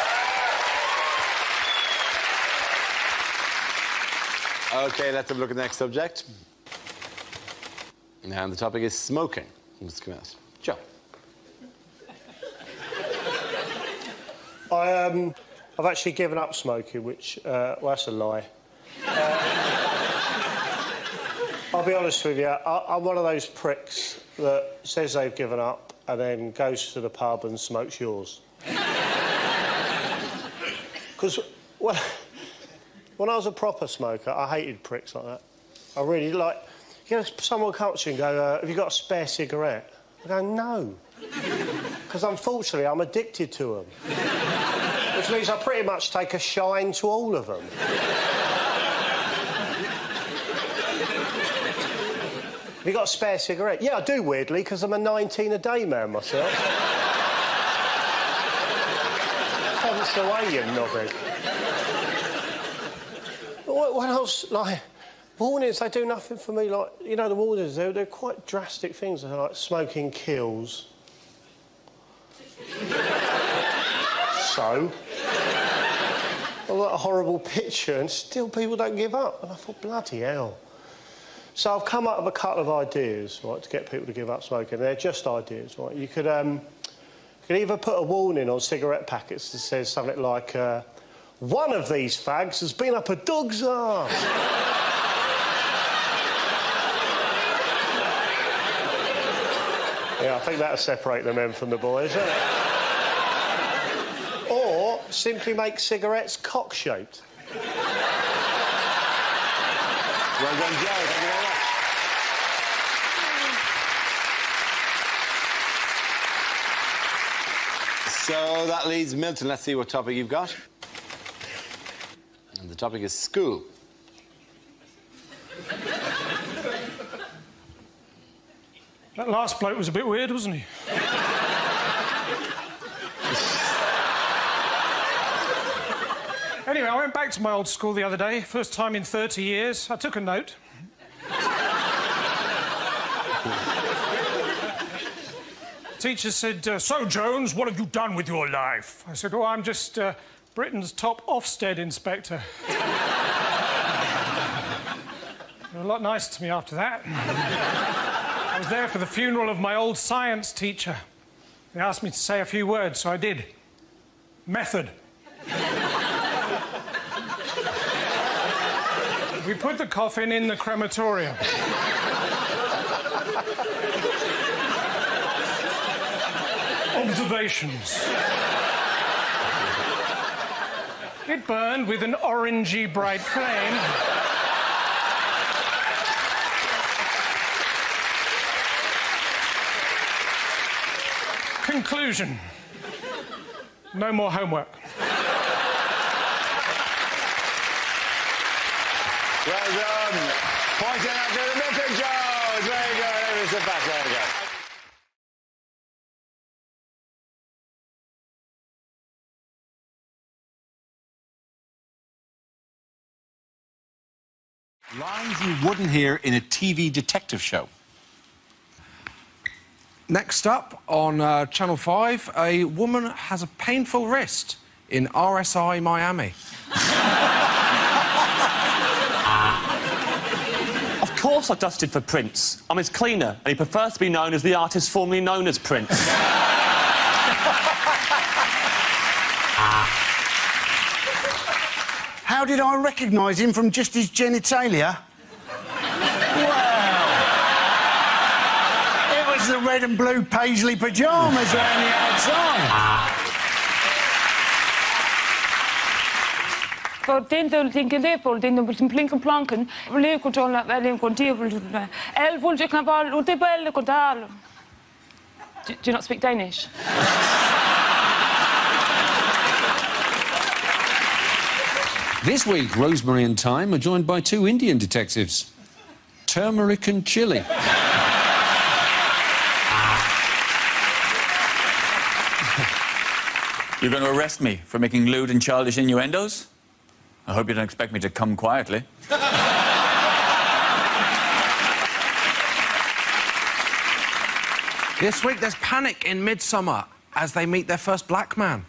OK, let's have a look at the next subject. And the topic is smoking. Let's come out. Joe. I've actually given up smoking, which, well, that's a lie. I'll be honest with you, I'm one of those pricks that says they've given up and then goes to the pub and smokes yours. Because when I was a proper smoker, I hated pricks like that. I really, like... You know, someone comes to you and go, have you got a spare cigarette? I go, no. Because unfortunately, I'm addicted to them. Which means I pretty much take a shine to all of them. Have you got a spare cigarette? Yeah, I do, weirdly, because I'm a 19-a-day man myself. Thanks away, you knobhead. When I was, like... Warnings, they do nothing for me. Like, you know, the warnings, they're quite drastic things. They're like smoking kills. So? I've got a horrible picture and still people don't give up. And I thought, bloody hell. So I've come up with a couple of ideas, right, to get people to give up smoking. They're just ideas, right? You could either put a warning on cigarette packets that says something like, one of these fags has been up a dog's arse. Yeah, I think that'll separate the men from the boys, isn't it? Or simply make cigarettes cock-shaped. Well done, Joe. Thank you very much. So that leaves Milton. Let's see what topic you've got. And the topic is school. That last bloke was a bit weird, wasn't he? Anyway, I went back to my old school the other day, first time in 30 years. I took a note. Teacher said, so, Jones, what have you done with your life? I said, oh, I'm just Britain's top Ofsted inspector. They were a lot nicer to me after that. I was there for the funeral of my old science teacher. They asked me to say a few words, so I did. Method. We put the coffin in the crematorium. Observations. It burned with an orangey bright flame. Conclusion. No more homework. Well done. Pointing out to the Mythic Jones. Very good. Let me sit back. There we go. Lines you wouldn't hear in a TV detective show. Next up, on Channel 5, a woman has a painful wrist in RSI Miami. Of course I dusted for Prince. I'm his cleaner, and he prefers to be known as the artist formerly known as Prince. How did I recognise him from just his genitalia? The red and blue paisley pyjamas around the outside. For dental thinking therefore, then the plinken planken, really control that value continue. El full carnaval, utebel contal. Do you not speak Danish? This week, Rosemary and Thyme are joined by two Indian detectives. Turmeric and chili. You're going to arrest me for making lewd and childish innuendos? I hope you don't expect me to come quietly. This week, there's panic in Midsummer as they meet their first black man.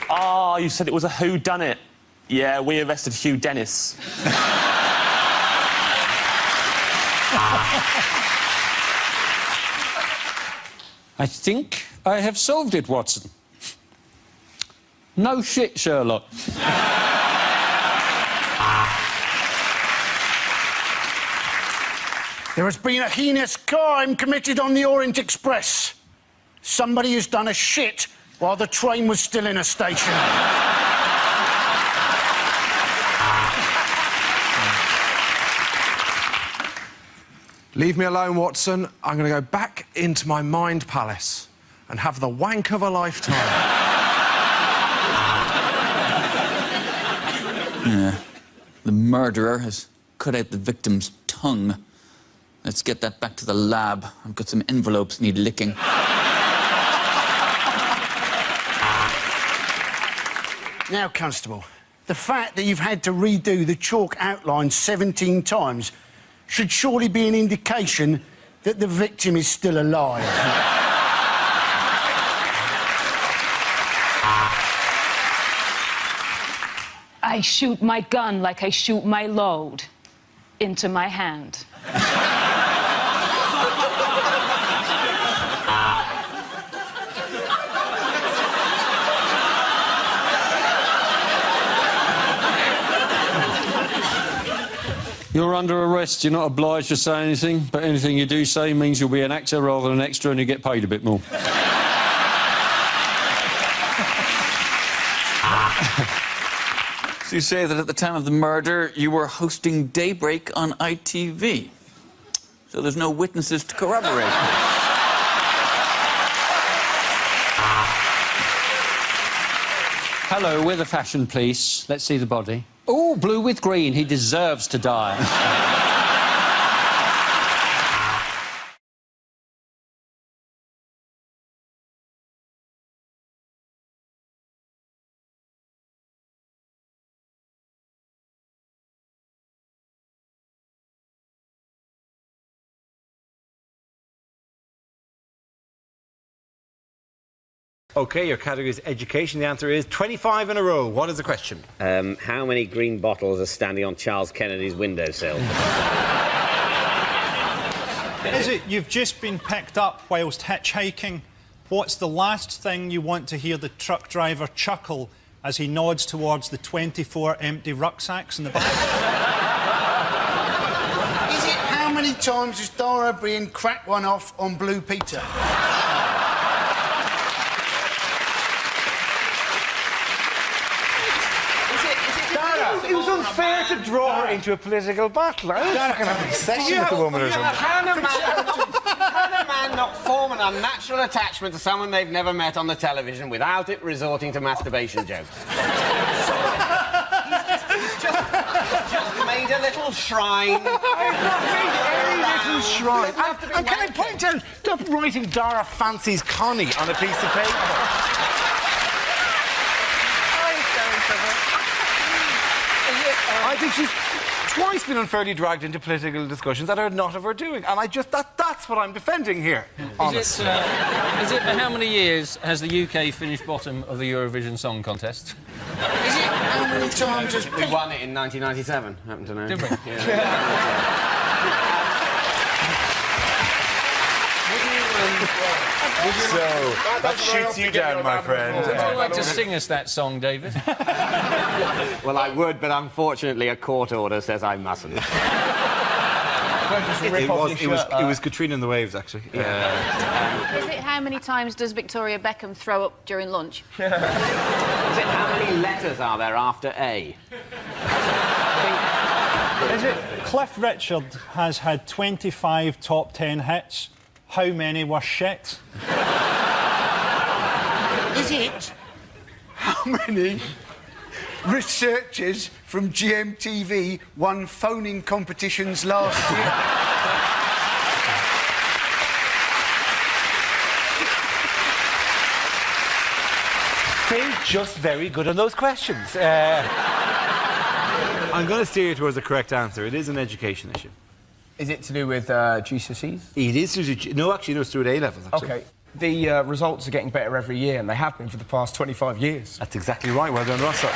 Ah, you said it was a whodunit. Yeah, we arrested Hugh Dennis. I think I have solved it, Watson. No shit, Sherlock. There has been a heinous crime committed on the Orient Express. Somebody has done a shit while the train was still in a station. Leave me alone, Watson. I'm going to go back into my mind palace and have the wank of a lifetime. Yeah. The murderer has cut out the victim's tongue. Let's get that back to the lab. I've got some envelopes need licking. Now, Constable, the fact that you've had to redo the chalk outline 17 times should surely be an indication that the victim is still alive. I shoot my gun like I shoot my load into my hand. You're under arrest. You're not obliged to say anything, but anything you do say means you'll be an actor rather than an extra and you get paid a bit more. So you say that at the time of the murder, you were hosting Daybreak on ITV. So there's no witnesses to corroborate. Hello, we're the fashion police. Let's see the body. Oh, blue with green. He deserves to die. OK, your category is education. The answer is 25 in a row. What is the question? How many green bottles are standing on Charles Kennedy's windowsill? Is it you've just been picked up whilst hitchhiking? What's the last thing you want to hear the truck driver chuckle as he nods towards the 24 empty rucksacks in the back? Is it how many times does Dara O'Brien crack one off on Blue Peter? It was unfair to draw her into a political battle. I was fucking having a session with the woman or something. Can a man not form an unnatural attachment to someone they've never met on the television without it resorting to masturbation jokes? He's just made a little shrine. Little shrine. And can I point out, stop writing Dara fancies Connie on a piece of paper. I think she's twice been unfairly dragged into political discussions that are not of her doing, and that's what I'm defending here. Is it for how many years has the UK finished bottom of the Eurovision Song Contest? Is it how many times has... We won it in 1997, happen to know. Did we? Yeah. So, that shoots you down, my friend. Would you like to sing us that song, David? Well, I would, but unfortunately a court order says I mustn't. It was Katrina and the Waves, actually. Is it how many times does Victoria Beckham throw up during lunch? Is it how many letters are there after A? Is it Cliff Richard has had 25 top 10 hits? How many were shit? Is it how many researchers from GMTV won phoning competitions last year? They're just very good on those questions. I'm going to steer you towards the correct answer. It is an education issue. Is it to do with GCSEs? It is to do... No, actually, no, it's to do with A-levels, actually. OK. The results are getting better every year, and they have been for the past 25 years. That's exactly right. Well done, Russell.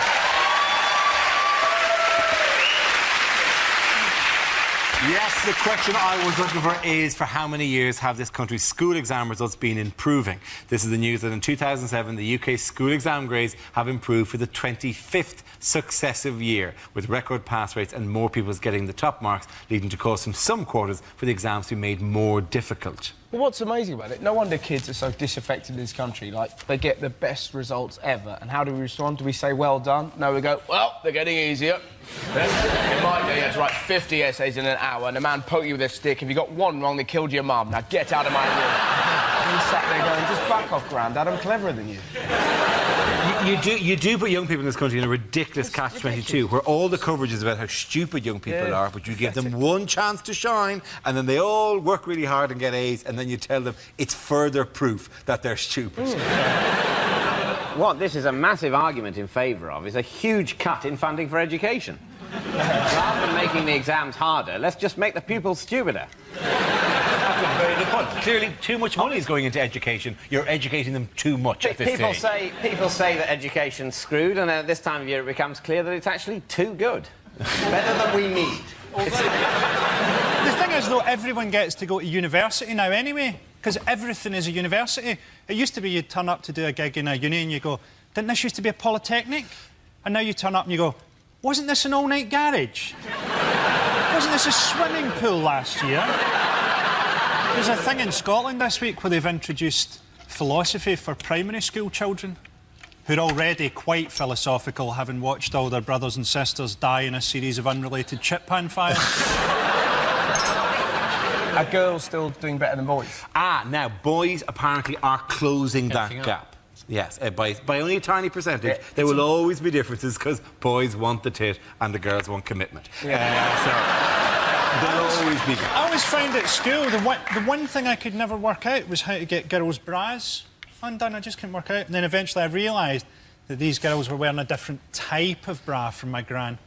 Yes, the question I was looking for is for how many years have this country's school exam results been improving? This is the news that in 2007, the UK school exam grades have improved for the 25th successive year, with record pass rates and more pupils getting the top marks, leading to calls from some quarters for the exams to be made more difficult. Well, what's amazing about it, no wonder kids are so disaffected in this country. Like, they get the best results ever. And how do we respond? Do we say, well done? No, we go, well, they're getting easier. In my day, you had to write 50 essays in an hour, and a man poked you with a stick. If you got one wrong, they killed your mum. Now get out of my room. And you sat there going, just back off, Grandad, I'm cleverer than you. You do put young people in this country in a ridiculous catch-22, where all the coverage is about how stupid young people are, but you give them one chance to shine, and then they all work really hard and get A's, and then you tell them it's further proof that they're stupid. What this is a massive argument in favour of is a huge cut in funding for education. Rather than making the exams harder, let's just make the pupils stupider. That's a very good point. Clearly, too much money is going into education. You're educating them too much at this stage. People say that education's screwed, and then at this time of year it becomes clear that it's actually too good. Better than we need. The thing is, though, everyone gets to go to university now anyway, because everything is a university. It used to be you'd turn up to do a gig in a uni and you go, didn't this used to be a polytechnic? And now you turn up and you go, wasn't this an all-night garage? Wasn't this a swimming pool last year? There's a thing in Scotland this week where they've introduced philosophy for primary school children who are already quite philosophical, having watched all their brothers and sisters die in a series of unrelated chip pan fires. Are girls still doing better than boys? Now, boys apparently are closing that gap. Yes, by only a tiny percentage. Yeah, there will always be differences because boys want the tit and the girls want commitment. There'll always be gaps. I always find at school, the one thing I could never work out was how to get girls' bras undone. I just couldn't work out. And then eventually I realised that these girls were wearing a different type of bra from my gran.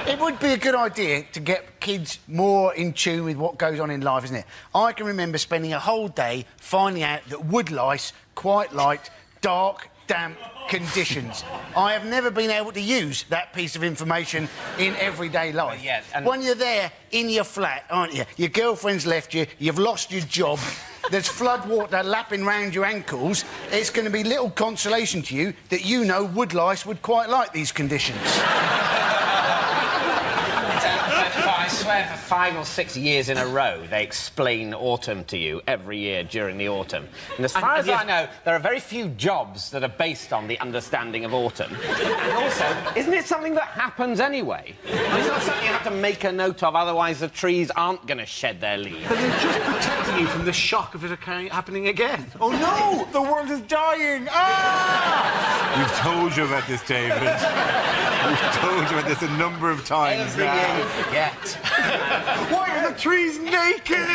It would be a good idea to get kids more in tune with what goes on in life, isn't it? I can remember spending a whole day finding out that woodlice quite liked dark, damp conditions. I have never been able to use that piece of information in everyday life. Yes, and... When you're there in your flat, aren't you? Your girlfriend's left you, you've lost your job, there's flood water lapping round your ankles, it's going to be little consolation to you that you know woodlice would quite like these conditions. I swear for 5 or 6 years in a row, they explain autumn to you every year during the autumn. And as far as I know, there are very few jobs that are based on the understanding of autumn. And also, isn't it something that happens anyway? It's not something you have to make a note of, otherwise the trees aren't going to shed their leaves. But they're just protecting you from the shock of it happening again. Oh, no! The world is dying! Ah! We've told you about this, David. We've told you about this a number of times every year you forget. Why are the trees naked?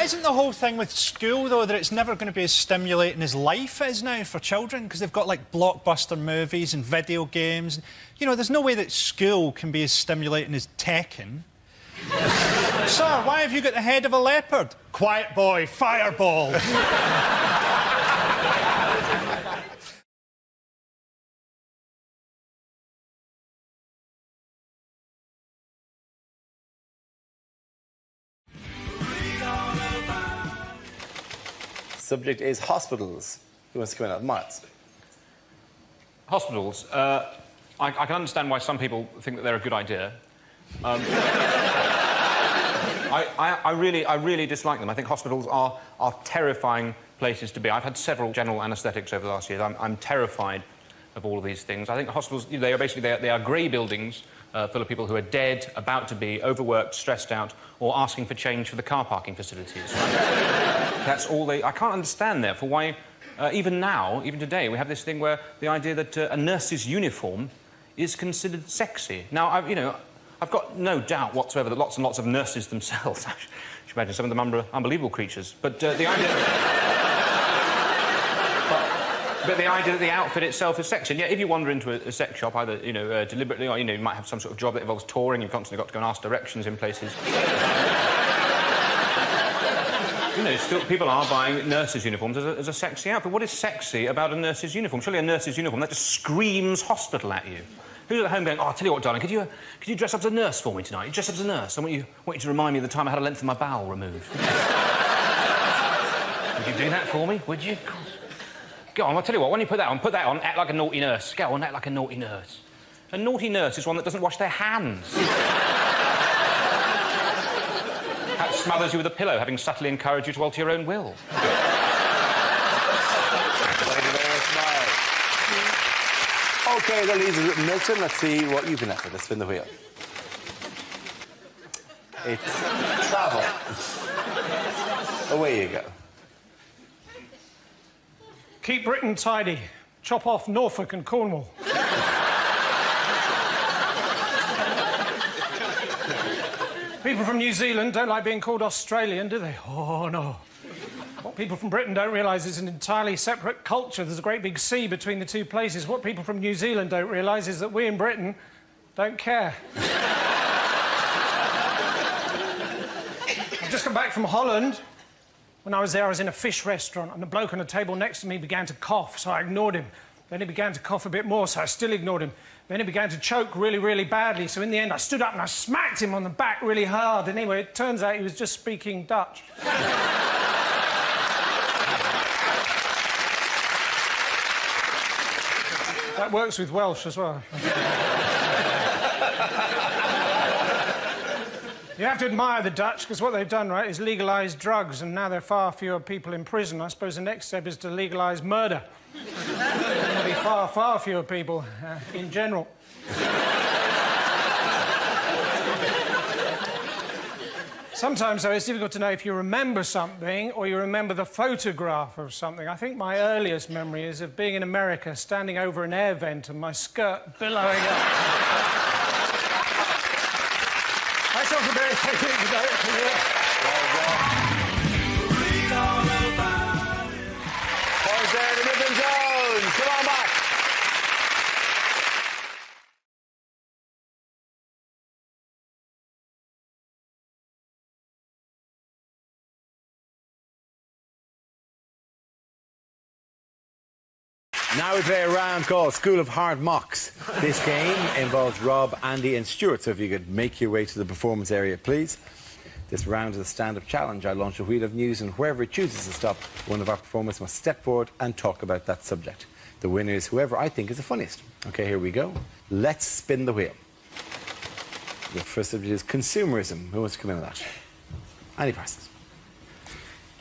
Isn't the whole thing with school, though, that it's never going to be as stimulating as life is now for children? Because they've got, like, blockbuster movies and video games. You know, there's no way that school can be as stimulating as Tekken. Sir, why have you got the head of a leopard? Quiet boy, fireball. Subject is hospitals. Who wants to come in at Miles? Hospitals. I can understand why some people think that they're a good idea. I really dislike them. I think hospitals are terrifying places to be. I've had several general anaesthetics over the last years. I'm terrified of all of these things. I think hospitals, they are basically they are grey buildings full of people who are dead, about to be, overworked, stressed out, or asking for change for the car parking facilities. That's all they... I can't understand, therefore, why, even now, even today, we have this thing where the idea that a nurse's uniform is considered sexy. Now, I've got no doubt whatsoever that lots and lots of nurses themselves... I should imagine some of them unbelievable creatures. But the idea... But the idea that the outfit itself is sexy. Yeah, if you wander into a sex shop, either, deliberately or, you might have some sort of job that involves touring, you've constantly got to go and ask directions in places. Still people are buying nurses' uniforms as a sexy outfit. What is sexy about a nurse's uniform? Surely a nurse's uniform, that just screams hospital at you. Who's at home going, oh, I'll tell you what, darling, could you dress up as a nurse for me tonight? You dress up as a nurse. I want you to remind me of the time I had a length of my bowel removed. Would you do that for me? Would you? Go on, I'll tell you what, when you put that on, act like a naughty nurse. Go on, act like a naughty nurse. A naughty nurse is one that doesn't wash their hands. That smothers you with a pillow, having subtly encouraged you to alter your own will. OK, that leaves us Milton. Let's see what you've been after. Let's spin the wheel. It's travel. Away you go. Keep Britain tidy. Chop off Norfolk and Cornwall. People from New Zealand don't like being called Australian, do they? Oh, no. What people from Britain don't realise is an entirely separate culture. There's a great big sea between the two places. What people from New Zealand don't realise is that we in Britain don't care. I've just come back from Holland. When I was there, I was in a fish restaurant, and the bloke on the table next to me began to cough, so I ignored him. Then he began to cough a bit more, so I still ignored him. Then he began to choke really, really badly, so in the end I stood up and I smacked him on the back really hard. And anyway, it turns out he was just speaking Dutch. That works with Welsh as well. You have to admire the Dutch, because what they've done, right, is legalise drugs, and now there are far fewer people in prison. I suppose the next step is to legalise murder. There'll be far, far fewer people in general. Sometimes, though, it's difficult to know if you remember something or you remember the photograph of something. I think my earliest memory is of being in America, standing over an air vent and my skirt billowing up. That's also very technical, Jones, come on back. Now we play a round called School of Hard Mocks. This game involves Rob, Andy and Stuart, so if you could make your way to the performance area, please. This round is a stand-up challenge. I launch a wheel of news, and whoever it chooses to stop, one of our performers must step forward and talk about that subject. The winner is whoever I think is the funniest. OK, here we go. Let's spin the wheel. The first subject is consumerism. Who wants to come in on that? Andy Parsons.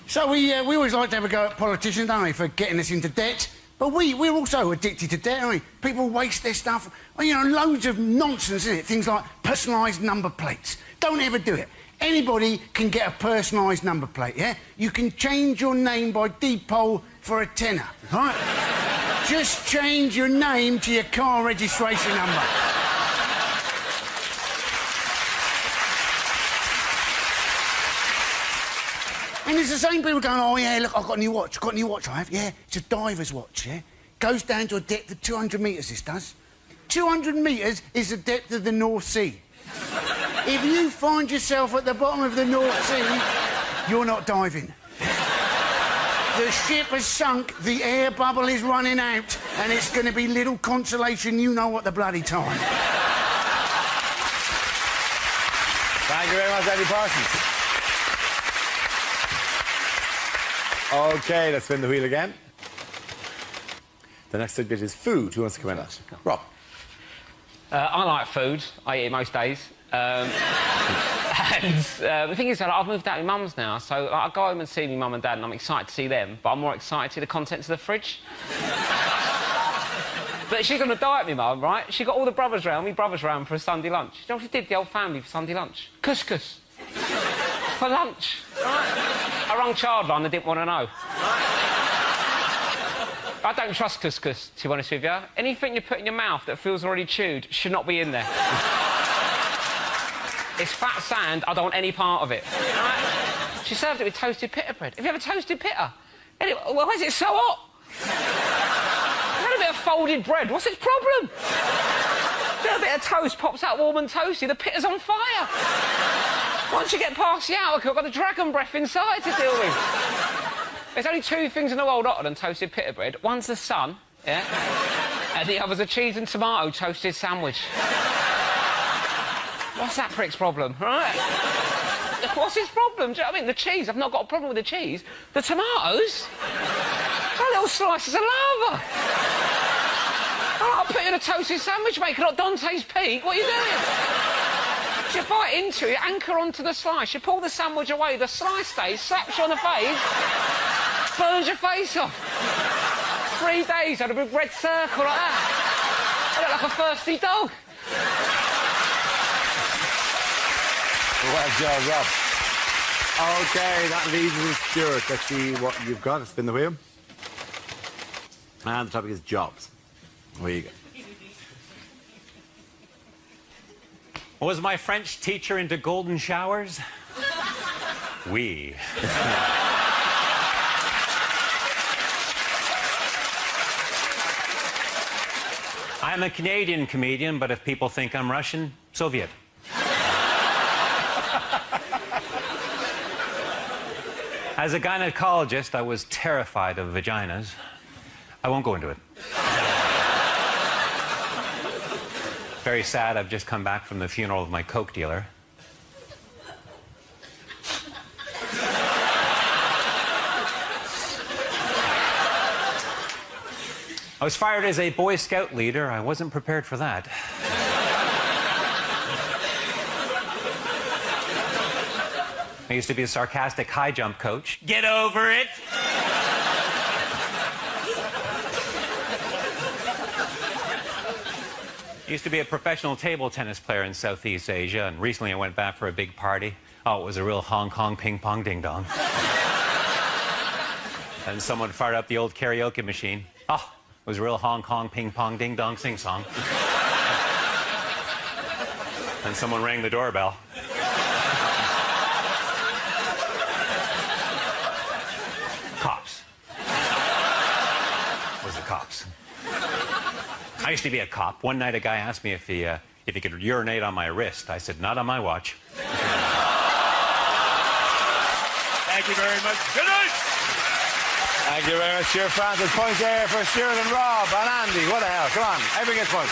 So we always like to have a go at politicians, don't we, for getting us into debt. But we're also addicted to debt, aren't we? People waste their stuff. Well, you know, loads of nonsense, isn't it? Things like personalised number plates. Don't ever do it. Anybody can get a personalised number plate, yeah? You can change your name by deed poll for a tenner, right? Just change your name to your car registration number. And it's the same people going, oh, yeah, look, I've got a new watch. Got a new watch, I have? Yeah, it's a diver's watch, yeah? Goes down to a depth of 200 metres, this does. 200 metres is the depth of the North Sea. If you find yourself at the bottom of the North Sea, you're not diving. The ship has sunk, the air bubble is running out, and it's going to be little consolation you know at the bloody time. Thank you very much, Andy Parsons. OK, let's spin the wheel again. The next subject is food. Who wants to come in on that? Rob. I like food. I eat it most days. And the thing is that I've moved out with mum's now, so I go home and see my mum and dad, and I'm excited to see them, but I'm more excited to see the contents of the fridge. But she's on a diet, me mum, right? She got all the brothers round, me brothers round for a Sunday lunch. You know what she did, the whole family, for Sunday lunch? Couscous. For lunch. Right? I rung Childline, they didn't want to know. I don't trust couscous, to be honest with you. Anything you put in your mouth that feels already chewed should not be in there. It's fat sand, I don't want any part of it. Right? She served it with toasted pita bread. Have you ever toasted pita? Anyway, why is it so hot? I've had a bit of folded bread, what's its problem? A bit of toast pops out warm and toasty, the pita's on fire. Once you get past the hour, I've got the dragon breath inside to deal with. There's only two things in the world hotter than toasted pita bread. One's the sun, yeah? And the other's a cheese and tomato toasted sandwich. What's that prick's problem, right? What's his problem? Do you know what I mean? The cheese, I've not got a problem with the cheese. The tomatoes? They're little slices of lava. I'll put you in a toasted sandwich maker, not Dante's Peak. What are you doing? You bite into it, anchor onto the slice, you pull the sandwich away, the slice stays, slaps you on the face, burns your face off. 3 days, I had a big red circle like that. I look like a thirsty dog. Well done, Rob. OK, that leaves us with Stuart. Let's see what you've got. Spin the wheel. And the topic is jobs. Where you go. Was my French teacher into golden showers? Oui. I'm a Canadian comedian, but if people think I'm Russian, Soviet. As a gynecologist, I was terrified of vaginas. I won't go into it. Very sad, I've just come back from the funeral of my coke dealer. I was fired as a Boy Scout leader. I wasn't prepared for that. I used to be a sarcastic high jump coach. Get over it! I used to be a professional table tennis player in Southeast Asia, and recently I went back for a big party. Oh, it was a real Hong Kong ping-pong ding-dong. And someone fired up the old karaoke machine. Oh, it was a real Hong Kong ping-pong ding-dong sing-song. And someone rang the doorbell. Cops. It was the cops. I used to be a cop. One night a guy asked me if he could urinate on my wrist. I said, not on my watch. Thank you very much. Good night! Thank you very much, Stuart Francis. Points there for Stuart and Rob and Andy. What the hell? Come on, everyone gets points.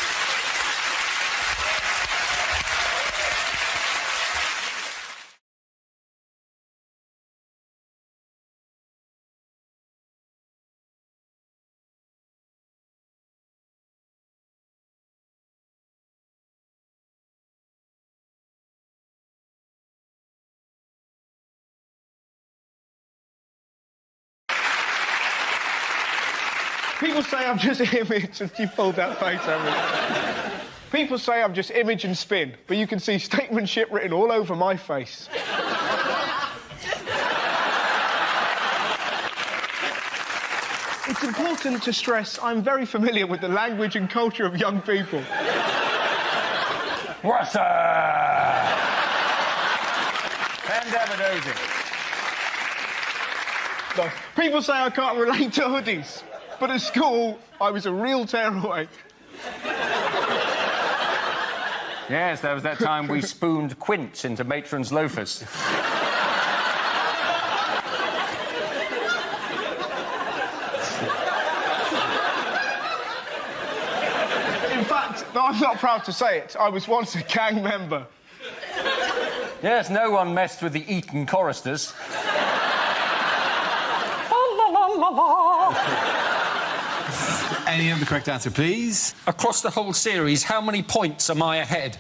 People say I'm just image, and you pulled that face, haven't you? People say I'm just image and spin, but you can see statesmanship written all over my face. It's important to stress I'm very familiar with the language and culture of young people. What's up? Pen No, people say I can't relate to hoodies, but at school, I was a real tearaway. Yes, there was that time we spooned quince into matron's loafers. In fact, though I'm not proud to say it, I was once a gang member. Yes, no one messed with the Eton choristers. Any of the correct answer, please? Across the whole series, how many points am I ahead?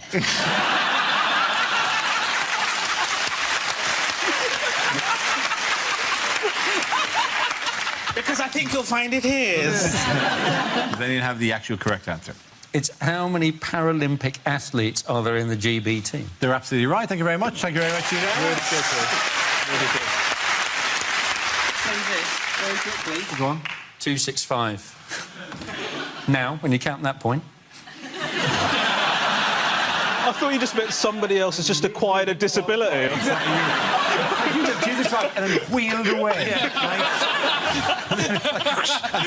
Because I think you'll find it is. Then you have the actual correct answer. It's how many Paralympic athletes are there in the GB team? They're absolutely right. Thank you very much. Thank you very much, Julia. Really good, really good. Very quickly. Go on. 265. Now, when you count that point. I thought you just meant somebody else has just acquired a disability. You just like, and then wheeled away. And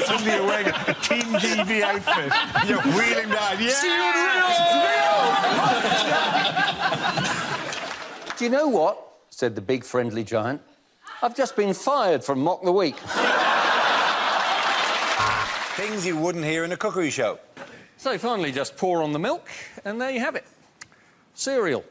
suddenly you're wearing a Team GB outfit. You're wheeling down. Yeah! Do you know what? Said the big friendly giant. I've just been fired from Mock the Week. Things you wouldn't hear in a cookery show. So finally, just pour on the milk, and there you have it. Cereal.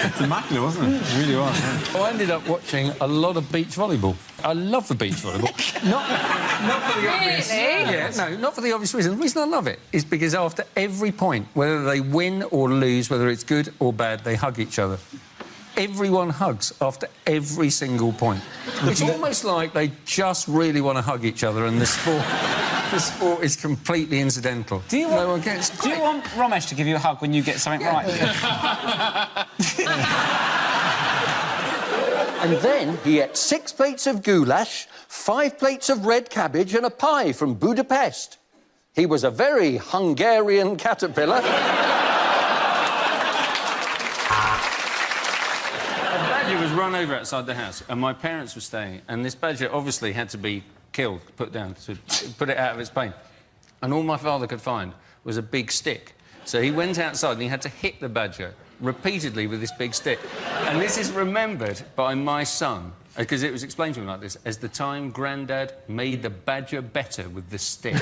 It's immaculate, wasn't it? It really was. Yeah. I ended up watching a lot of beach volleyball. I love the beach volleyball. not for the obvious... Yeah, no, not for the obvious reason. The reason I love it is because after every point, whether they win or lose, whether it's good or bad, they hug each other. Everyone hugs after every single point. It's almost like they just really want to hug each other, and the sport is completely incidental. Do you want Romesh to give you a hug when you get something right? And then he ate 6 plates of goulash, 5 plates of red cabbage and a pie from Budapest. He was a very Hungarian caterpillar. He was run over outside the house, and my parents were staying, and this badger obviously had to be killed, put down, to put it out of its pain. And all my father could find was a big stick. So he went outside and he had to hit the badger repeatedly with this big stick. And this is remembered by my son, because it was explained to him like this, as the time Grandad made the badger better with the stick.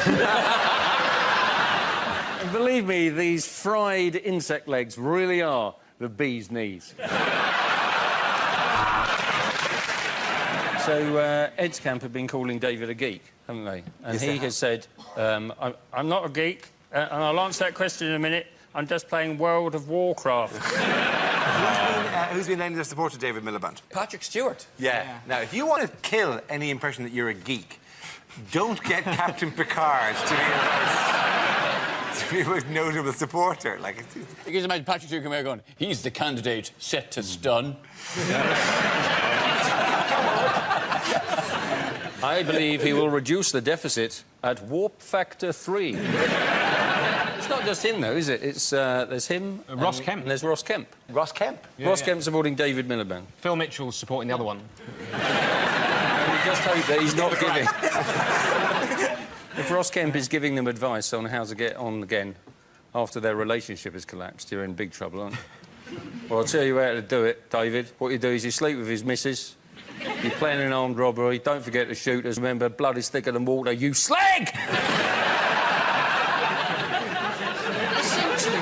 And believe me, these fried insect legs really are the bee's knees. So, Ed's camp have been calling David a geek, haven't they? And yes, he has said, I'm not a geek, and I'll answer that question in a minute. I'm just playing World of Warcraft. Who's been lending their support to David Miliband? Patrick Stewart. Yeah. Now, if you want to kill any impression that you're a geek, don't get Captain Picard to be a most notable supporter. Like, you can imagine Patrick Stewart coming out going, he's the candidate set to stun. I believe he will reduce the deficit at warp factor 3. It's not just him, though, is it? It's there's him, Ross Kemp. And there's Ross Kemp. Ross Kemp? Yeah, Ross Kemp supporting David Miliband. Phil Mitchell's supporting the other one. We just hope that he's not giving... If Ross Kemp is giving them advice on how to get on again after their relationship has collapsed, you're in big trouble, aren't you? Well, I'll tell you how to do it, David. What you do is you sleep with his missus. You plan an armed robbery. Don't forget to shoot us. Remember, blood is thicker than water, you slag! Essentially,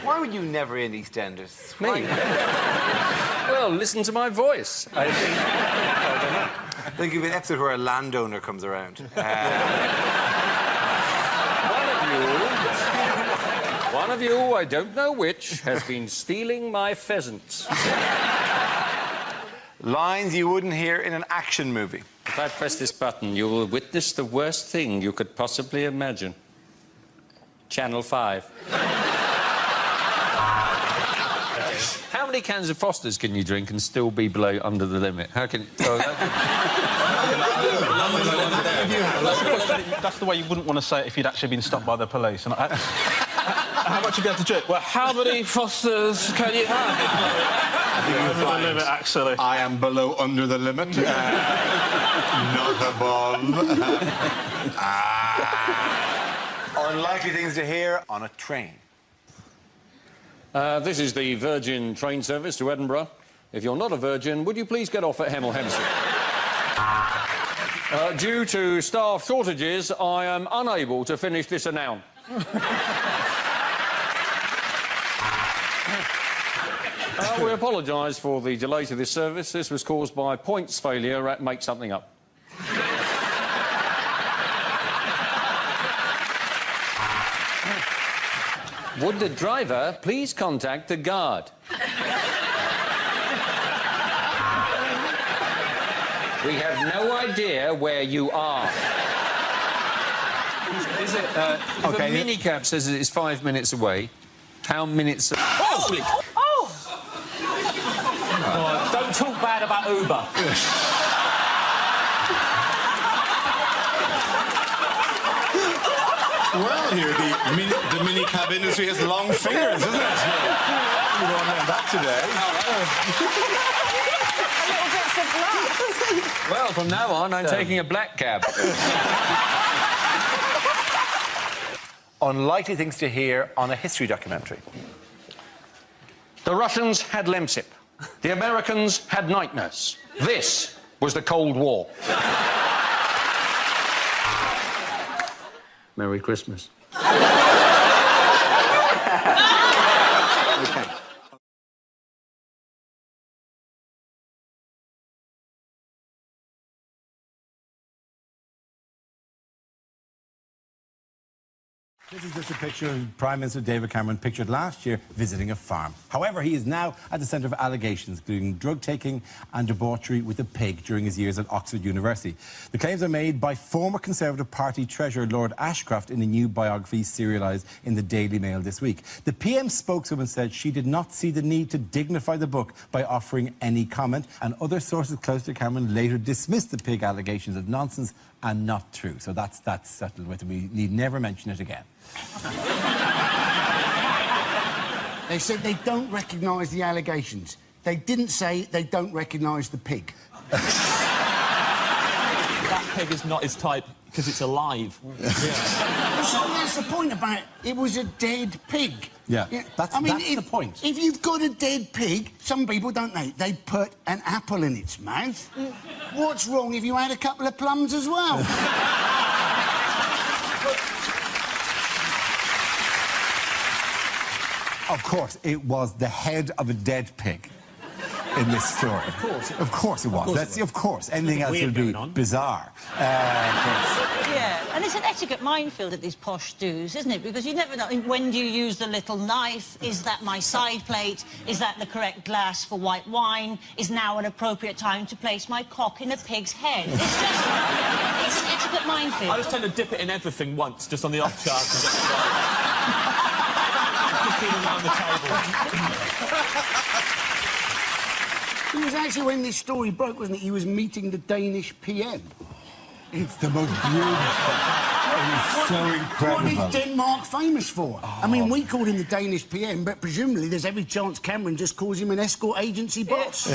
why were you never in EastEnders? Me? Well, listen to my voice. I think... I don't know. I think you've an episode where a landowner comes around. One of you, I don't know which, has been stealing my pheasants. Lines you wouldn't hear in an action movie. If I press this button, you will witness the worst thing you could possibly imagine. Channel 5. How many cans of Foster's can you drink and still be below under the limit? How can... That's the way you wouldn't want to say it if you'd actually been stopped by the police. And how much have you had to drink? Well, how many Fosters can you have? Under the limit, actually. I am below under the limit. Not above. Unlikely things to hear on a train. This is the Virgin train service to Edinburgh. If you're not a virgin, would you please get off at Hemel Hempstead? Due to staff shortages, I am unable to finish this noun. We apologise for the delay to this service. This was caused by points failure at Make Something Up. Would the driver please contact the guard? We have no idea where you are. Is it, if a minicab says that it's 5 minutes away, how minutes... Holy... Oh! Don't talk bad about Uber. Well, here, the minicab industry has long fingers, isn't it? You don't want that today. Well, from now on, I'm taking a black cab. Unlikely things to hear on a history documentary. The Russians had Lemsip. The Americans had night nurse. This was the Cold War. Merry Christmas. Okay. This is just a picture of Prime Minister David Cameron pictured last year visiting a farm. However, he is now at the centre of allegations, including drug-taking and debauchery with a pig during his years at Oxford University. The claims are made by former Conservative Party Treasurer Lord Ashcroft in a new biography serialised in the Daily Mail this week. The PM spokeswoman said she did not see the need to dignify the book by offering any comment, and other sources close to Cameron later dismissed the pig allegations as nonsense and not true. So that's settled with it. We need never mention it again. They said they don't recognise the allegations. They didn't say they don't recognise the pig. That pig is not his type because it's alive. Yeah. So that's the point about it was a dead pig. Yeah, that's the point. If you've got a dead pig, some people, don't they put an apple in its mouth. What's wrong if you had a couple of plums as well? Of course, it was the head of a dead pig in this story. Of course it was. Of course. Anything else would be bizarre. Yeah, and it's an etiquette minefield at these posh do's, isn't it? Because you never know, when do you use the little knife? Is that my side plate? Is that the correct glass for white wine? Is now an appropriate time to place my cock in a pig's head? It's just... it's an etiquette minefield. I just tend to dip it in everything once, just on the off chance. Around the table. It was actually when this story broke, wasn't it? He was meeting the Danish PM. It's the most beautiful. It is so incredible. What is Denmark famous for? I mean, we called him the Danish PM, but presumably there's every chance Cameron just calls him an escort agency boss.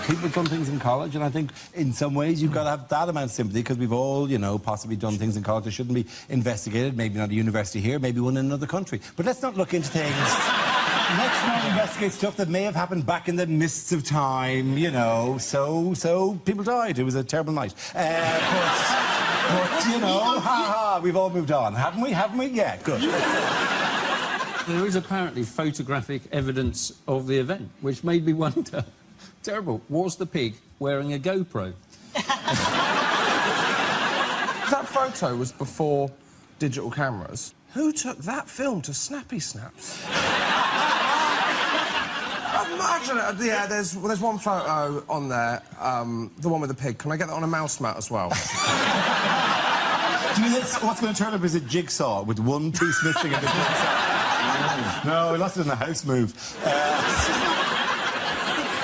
People have done things in college, and I think in some ways you've got to have that amount of sympathy, because we've all, you know, possibly done things in college that shouldn't be investigated. Maybe not a university here, maybe one in another country. But let's not look into things Let's not investigate stuff that may have happened back in the mists of time, you know. So people died. It was a terrible night. But you know, we've all moved on, haven't we? Haven't we? Yeah, good. There is apparently photographic evidence of the event, which made me wonder, terrible, was the pig wearing a GoPro? That photo was before digital cameras. Who took that film to Snappy Snaps? Imagine it. Yeah, there's one photo on there, the one with the pig. Can I get that on a mouse mat as well? Do you think what's going to turn up is a jigsaw with one piece missing in the jigsaw? No, we lost it in the house move.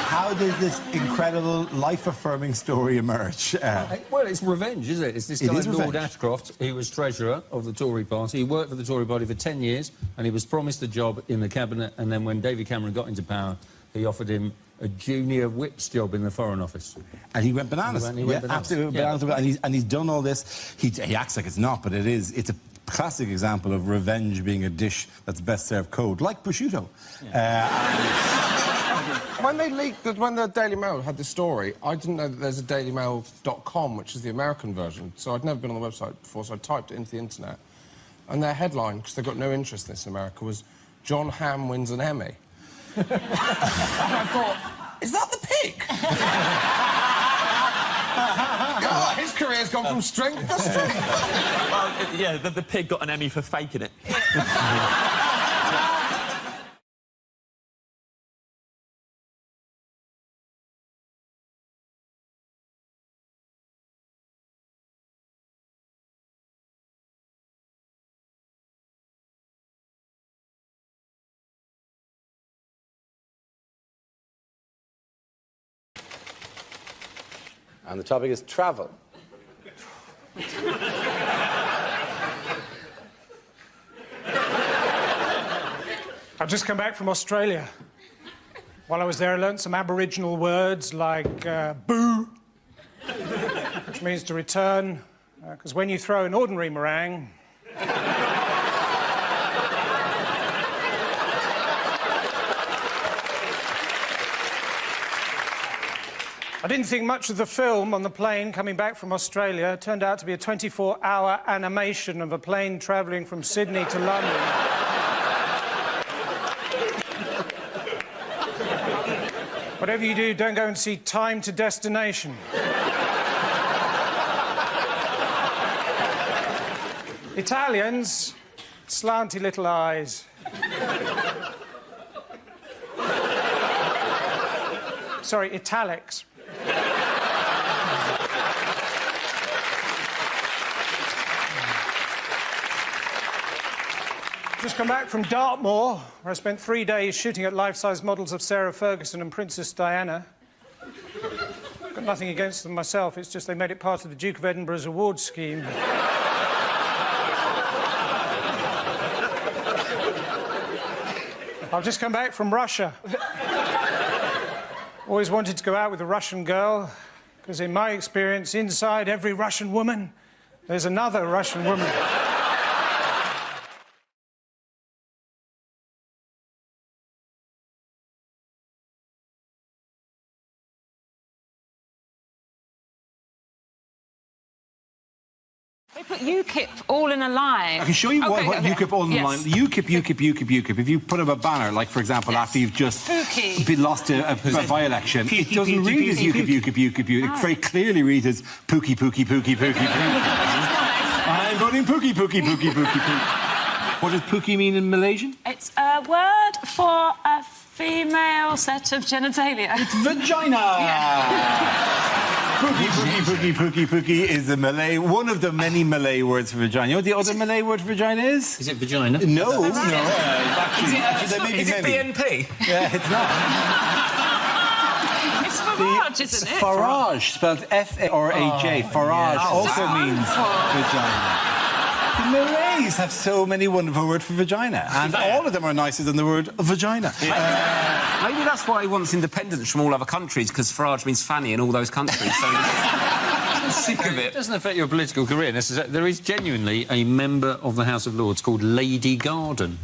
How did this incredible, life-affirming story emerge? Well, it's revenge, isn't it? It's this guy, Lord Ashcroft. He was treasurer of the Tory party. He worked for the Tory party for 10 years, and he was promised a job in the cabinet, and then when David Cameron got into power, he offered him a junior whip's job in the Foreign Office. And he went bananas. He went bananas. Absolutely bananas. And he's done all this. He acts like it's not, but it is. It's a classic example of revenge being a dish that's best served cold, like prosciutto. When they leaked, when the Daily Mail had this story, I didn't know that there's a dailymail.com, which is the American version, so I'd never been on the website before, so I typed it into the internet. And their headline, because they've got no interest in this in America, was John Hamm wins an Emmy. And I thought, is that the pig? God, his career's gone from strength to strength. Well, yeah, the pig got an Emmy for faking it. And the topic is travel. I've just come back from Australia. While I was there, I learnt some Aboriginal words like boo, which means to return, because when you throw an ordinary meringue, I didn't think much of the film on the plane coming back from Australia. It turned out to be a 24-hour animation of a plane travelling from Sydney to London. Whatever you do, don't go and see Time to Destination. Italians, slanty little eyes. Sorry, italics. Just come back from Dartmoor, where I spent 3 days shooting at life-size models of Sarah Ferguson and Princess Diana. Got nothing against them myself, it's just they made it part of the Duke of Edinburgh's awards scheme. I've just come back from Russia. Always wanted to go out with a Russian girl, because in my experience, inside every Russian woman, there's another Russian woman. They put UKIP all in a line. I can show you what UKIP all in the line. UKIP. If you put up a banner, like, for example, after you've just been lost a by-election, it doesn't read as UKIP. It very clearly reads as Pookie. I'm voting Pookie. What does Pookie mean in Malaysian? It's a word for a female set of genitalia. It's vagina! Yeah. Pookie is the Malay, one of the many Malay words for vagina. You know what the other Malay word for vagina is? Is it vagina? No. Is it BNP? Yeah, it's not. It's Farage, isn't it? Farage, spelled F-A-R-A-J. Farage also means vagina. The Malays have so many wonderful words for vagina, and all of them are nicer than the word vagina. Maybe that's why he wants independence from all other countries, because Farage means fanny in all those countries. So I'm sick of it. It doesn't affect your political career. There is genuinely a member of the House of Lords called Lady Garden.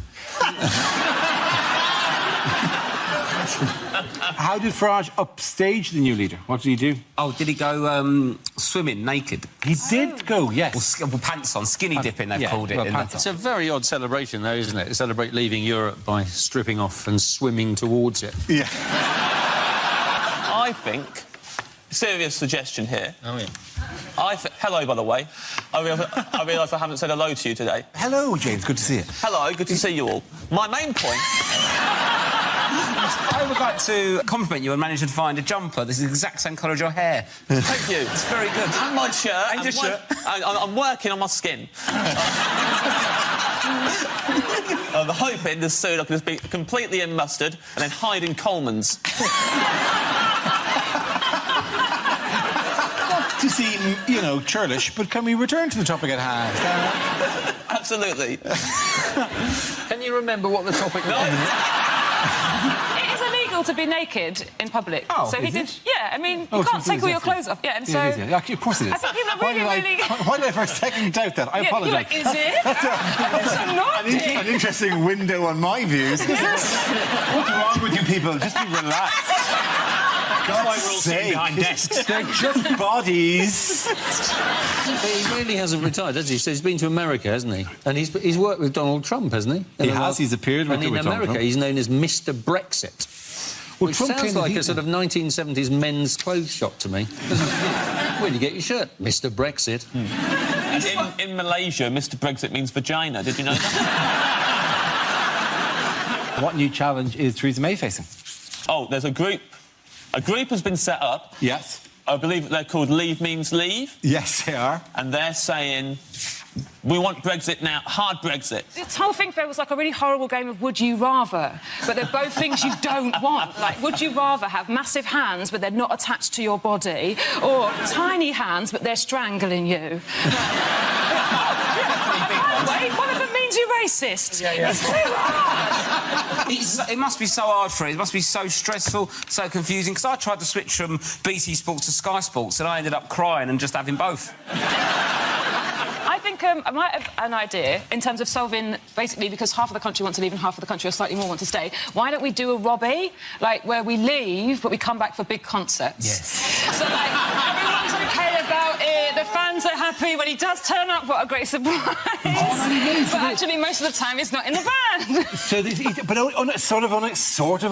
How did Farage upstage the new leader? What did he do? Oh, did he go swimming naked? He did go, yes. Well, pants on, skinny dipping, they've called it. Well, it's a very odd celebration, though, isn't it? To celebrate leaving Europe by stripping off and swimming towards it. Yeah. I think... Serious suggestion here. Oh, yeah. Hello, by the way. I realise I haven't said hello to you today. Hello, James. Good to see you. Hello, good to see you all. My main point... I would like to compliment you on managing to find a jumper that's the exact same colour as your hair. Thank you. It's very good. And my shirt. And your shirt. I'm working on my skin. I'm hoping this soon I can just be completely in mustard and then hide in Coleman's. To seem, you know, churlish, but can we return to the topic at hand? Absolutely. Can you remember what the topic was? It is illegal to be naked in public. Oh, so he is did. it? Yeah, I mean, you can't take all your clothes off. Yeah, and so. Yeah, of course it is. I think people are really. Why did I for a second doubt that? I apologise. Like, is it? That's an interesting window on my views. What's wrong with you people? Just be relaxed. That's why we're all sitting behind desks. They're just bodies. He really hasn't retired, has he? So he's been to America, hasn't he? And he's worked with Donald Trump, hasn't he? He has. He's appeared with Donald Trump. And in America, he's known as Mr. Brexit. Which sounds like a sort of 1970s men's clothes shop to me. Where do you get your shirt? Mr. Brexit. In Malaysia, Mr. Brexit means vagina. Did you know that? What new challenge is Theresa May facing? Oh, there's a group. A group has been set up. Yes. I believe they're called Leave Means Leave. Yes, they are. And they're saying, we want Brexit now, hard Brexit. This whole thing feels like a really horrible game of would you rather, but they're both things you don't want. Like, would you rather have massive hands but they're not attached to your body, or tiny hands but they're strangling you? Wait, one of them means you're racist. Yeah. It's too hard. It must be so hard for him. It must be so stressful, so confusing. Because I tried to switch from BT Sports to Sky Sports, and I ended up crying and just having both. I think I might have an idea in terms of solving, basically, because half of the country want to leave and half of the country or slightly more want to stay. Why don't we do a Robbie, like, where we leave, but we come back for big concerts? Yes. So, like, everyone's OK about it, the fans are happy when he does turn up, what a great surprise. But actually, most of the time, he's not in the band. So, sort of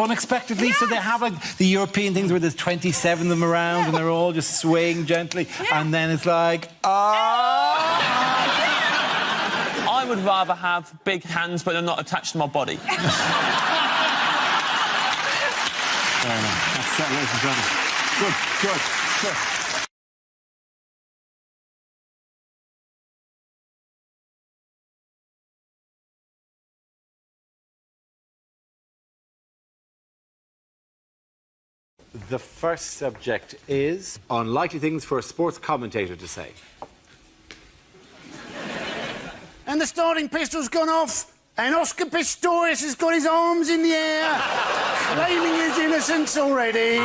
unexpectedly. Yes. So they have, like, the European things where there's 27 of them around and they're all just swaying gently. Yeah. And then it's like, I would rather have big hands, but they're not attached to my body. Fair enough. That's that, ladies and gentlemen. Good. The first subject is unlikely things for a sports commentator to say. And the starting pistol's gone off, and Oscar Pistorius has got his arms in the air, claiming his innocence already.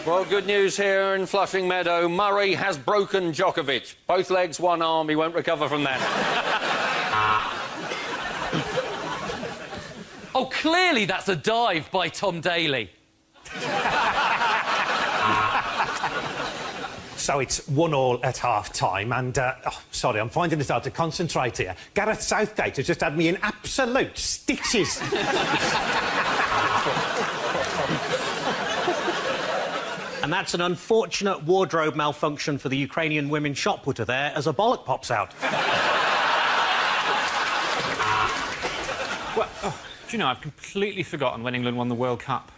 Well, good news here in Flushing Meadow. Murray has broken Djokovic. Both legs, one arm. He won't recover from that. Oh, clearly that's a dive by Tom Daley. So it's 1-1 at half-time, and, sorry, I'm finding it hard to concentrate here. Gareth Southgate has just had me in absolute stitches. And that's an unfortunate wardrobe malfunction for the Ukrainian women shot putter there as a bollock pops out. Well, do you know, I've completely forgotten when England won the World Cup.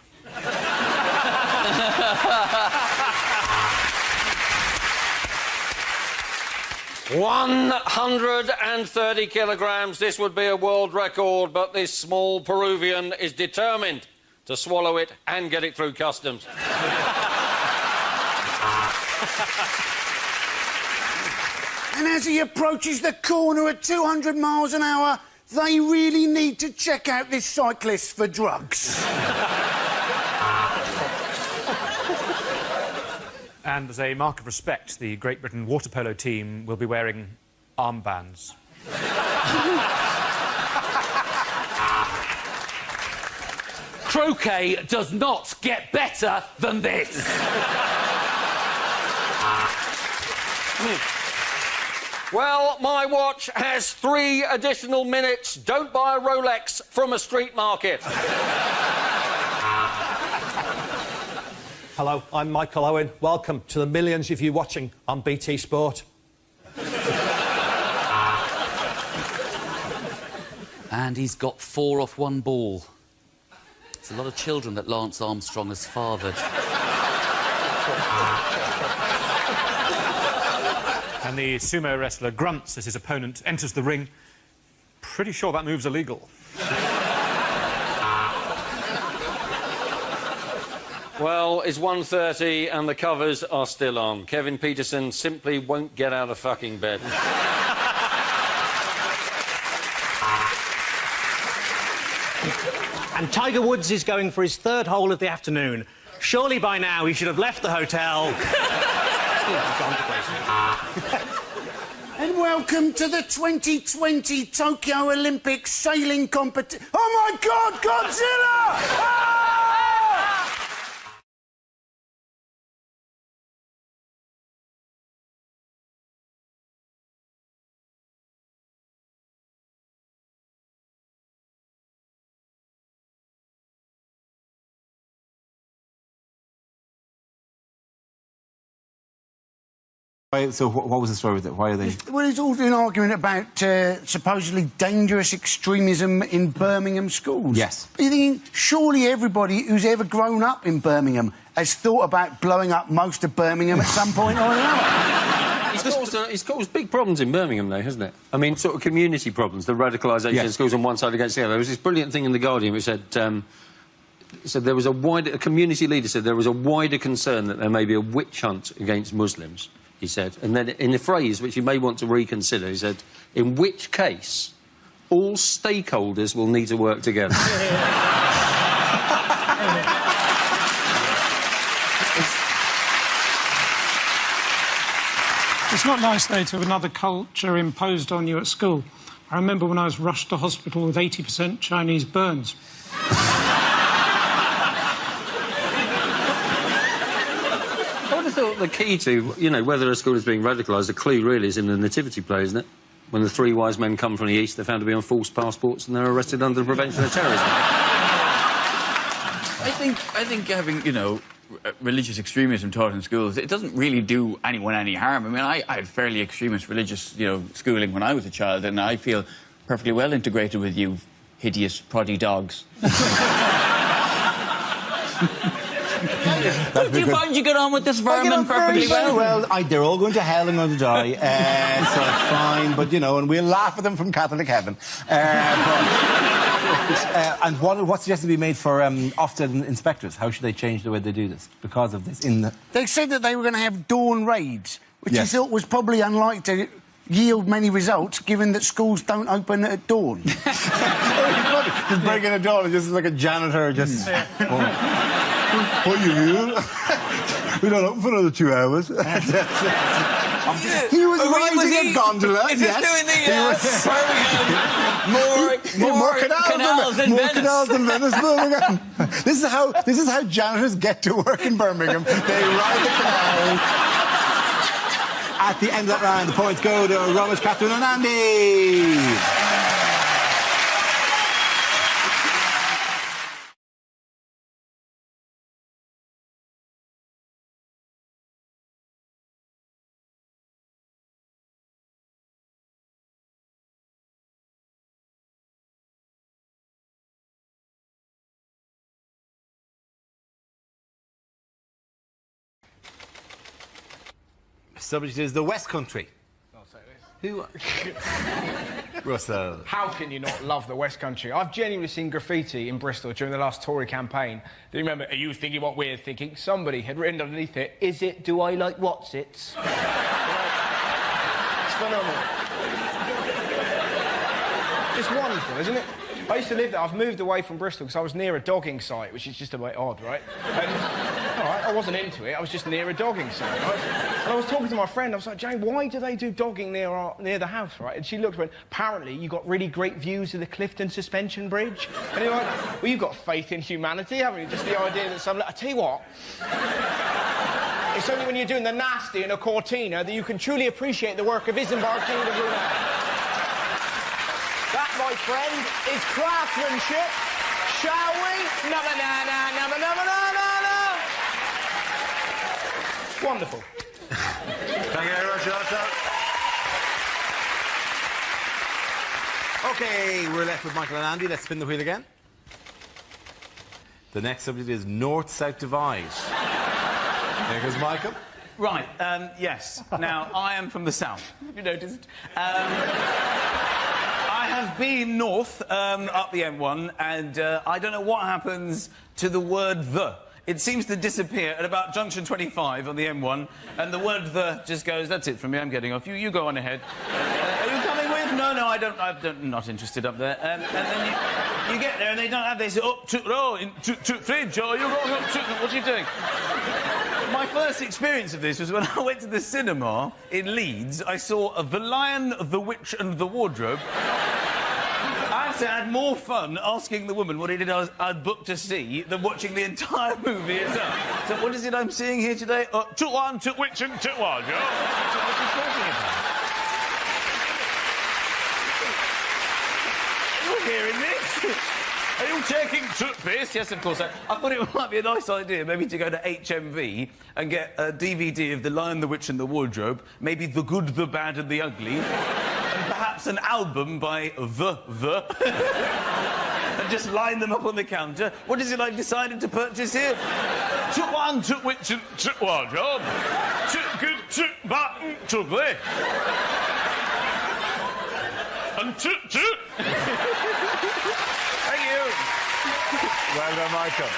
130 kilograms. This would be a world record, but this small Peruvian is determined to swallow it and get it through customs. And as he approaches the corner at 200 miles an hour, they really need to check out this cyclist for drugs. And as a mark of respect, the Great Britain water polo team will be wearing armbands. Croquet does not get better than this. Well, my watch has 3 additional minutes. Don't buy a Rolex from a street market. Hello, I'm Michael Owen. Welcome to the millions of you watching on BT Sport. And he's got 4 off 1 ball. There's a lot of children that Lance Armstrong has fathered. And the sumo wrestler grunts as his opponent enters the ring. Pretty sure that move's illegal. Well, it's 1:30 and the covers are still on. Kevin Peterson simply won't get out of fucking bed. And Tiger Woods is going for his 3rd hole of the afternoon. Surely by now he should have left the hotel. And welcome to the 2020 Tokyo Olympic sailing competition. Oh my God, Godzilla! Ah! So what was the story with it? Why are they... Well, it's all an argument about supposedly dangerous extremism in Birmingham schools. Yes. But you're thinking, surely everybody who's ever grown up in Birmingham has thought about blowing up most of Birmingham at some point or another. It's caused big problems in Birmingham, though, hasn't it? I mean, sort of community problems, the radicalisation of schools on one side against the other. There was this brilliant thing in The Guardian which said... there was a community leader said there was a wider concern that there may be a witch hunt against Muslims, he said. And then in a phrase which you may want to reconsider, he said, in which case all stakeholders will need to work together. It's not nice, though, to have another culture imposed on you at school. I remember when I was rushed to hospital with 80% Chinese burns. I thought the key to, you know, whether a school is being radicalised, the clue really is in the nativity play, isn't it? When the 3 wise men come from the east, they're found to be on false passports and they're arrested under the Prevention of Terrorism. I think having, you know, religious extremism taught in schools, it doesn't really do anyone any harm. I mean, I had fairly extremist religious, you know, schooling when I was a child, and I feel perfectly well integrated with you hideous, proddy dogs. Do you find you get on with this vermin perfectly well? They're all going to hell and going to die, so it's fine. But, you know, and we'll laugh at them from Catholic heaven. And what's suggested to be made for Ofsted inspectors? How should they change the way they do this because of this? They said that they were going to have dawn raids, which Yes. I thought was probably unlikely to yield many results, given that schools don't open at dawn. Just breaking a door, just like a janitor, just... What you? We don't open for another 2 hours. He was riding a gondola. Is this doing the more canals in Venice, Birmingham. This is how janitors get to work in Birmingham. They ride the canal. At the end of that round, the points go to Romesh, Catherine, and Andy. Subject is the West Country. Who? Russell. How can you not love the West Country? I've genuinely seen graffiti in Bristol during the last Tory campaign. Do you remember, are you thinking what we're thinking? Somebody had written underneath it, is it, do I like what's-its? It's phenomenal. Just wonderful, isn't it? I used to live there. I've moved away from Bristol because I was near a dogging site, which is just a bit odd, right? And, all right, I wasn't into it. I was just near a dogging site, right? And I was talking to my friend. I was like, Jane, why do they do dogging near the house, right? And she looked and went, apparently you got really great views of the Clifton Suspension Bridge. And you're like, well, you've got faith in humanity, haven't you? Just the idea that I tell you what. It's only when you're doing the nasty in a Cortina that you can truly appreciate the work of Isambard King of Brunei. That, my friend, is craftsmanship. Shall we? No. Wonderful. Thank you very much, Arthur. OK, we're left with Michael and Andy. Let's spin the wheel again. The next subject is North-South Divide. There goes Michael. Right, yes. Now, I am from the south. Have you noticed? I have been north, up the M1, and I don't know what happens to the word the. It seems to disappear at about junction 25 on the M1, and the word the just goes, that's it from me, I'm getting off. You go on ahead. Are you coming with? No, I'm not interested up there. And then you get there and they don't have, they say, oh, fridge, oh, you're going up to, what are you doing? My first experience of this was when I went to the cinema in Leeds. I saw The Lion, the Witch and the Wardrobe. I had more fun asking the woman what it is I'd booked to see than watching the entire movie itself. So what is it I'm seeing here today? Took one, took witch and took wardrobe. What are you talking about? You're hearing this? Are you taking toothpaste? Yes, of course. I thought it might be a nice idea maybe to go to HMV and get a DVD of The Lion, the Witch and the Wardrobe, maybe The Good, the Bad and the Ugly, and perhaps an album by The. And just line them up on the counter. What is it I've decided to purchase here? Took one, took witch and took wardrobe. Took good, took button, took ugly. And took. Thank you. Well done, Michael.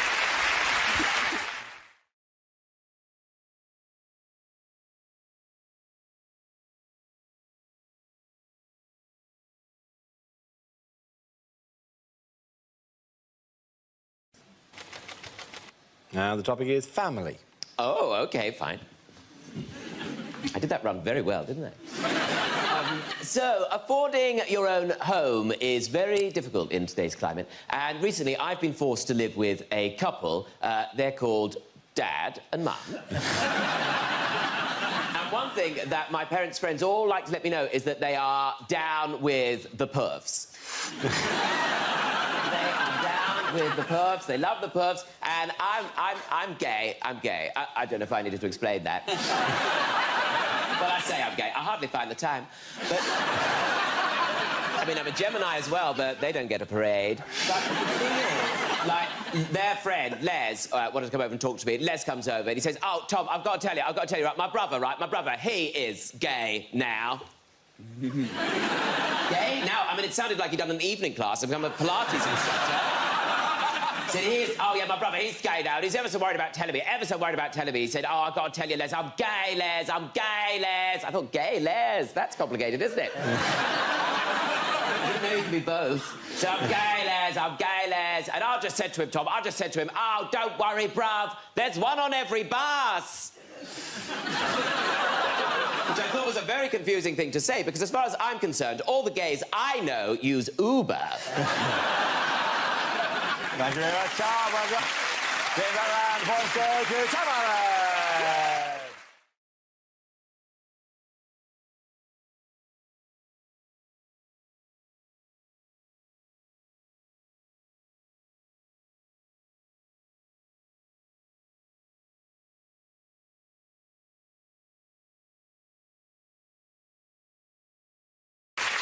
Now the topic is family. Oh, OK, fine. I did that run very well, didn't I? So, affording your own home is very difficult in today's climate, and recently I've been forced to live with a couple. They're called Dad and Mum. And one thing that my parents' friends all like to let me know is that they are down with the pervs. They are down with the pervs, they love the pervs, and I'm gay. I don't know if I needed to explain that. Well, I say I'm gay. I hardly find the time. But... I mean, I'm a Gemini as well, but they don't get a parade. But the thing is, like, their friend, Les, wanted to come over and talk to me. Les comes over and he says, oh, Tom, I've got to tell you, right, my brother, he is gay now. Gay? Now, I mean, it sounded like he'd done an evening class and become a Pilates instructor. Said, oh, yeah, my brother, he's gay now. He's ever so worried about telling me, He said, oh, I've got to tell you, Les, I'm gay, Les. I thought, gay, Les? That's complicated, isn't it? I didn't know you could be both. So I'm gay, Les. And I just said to him, Tom, oh, don't worry, bruv. There's one on every bus. Which I thought was a very confusing thing to say, because as far as I'm concerned, all the gays I know use Uber. Thank you very much, Tom. Well done. Give a round of applause to Tom Allen.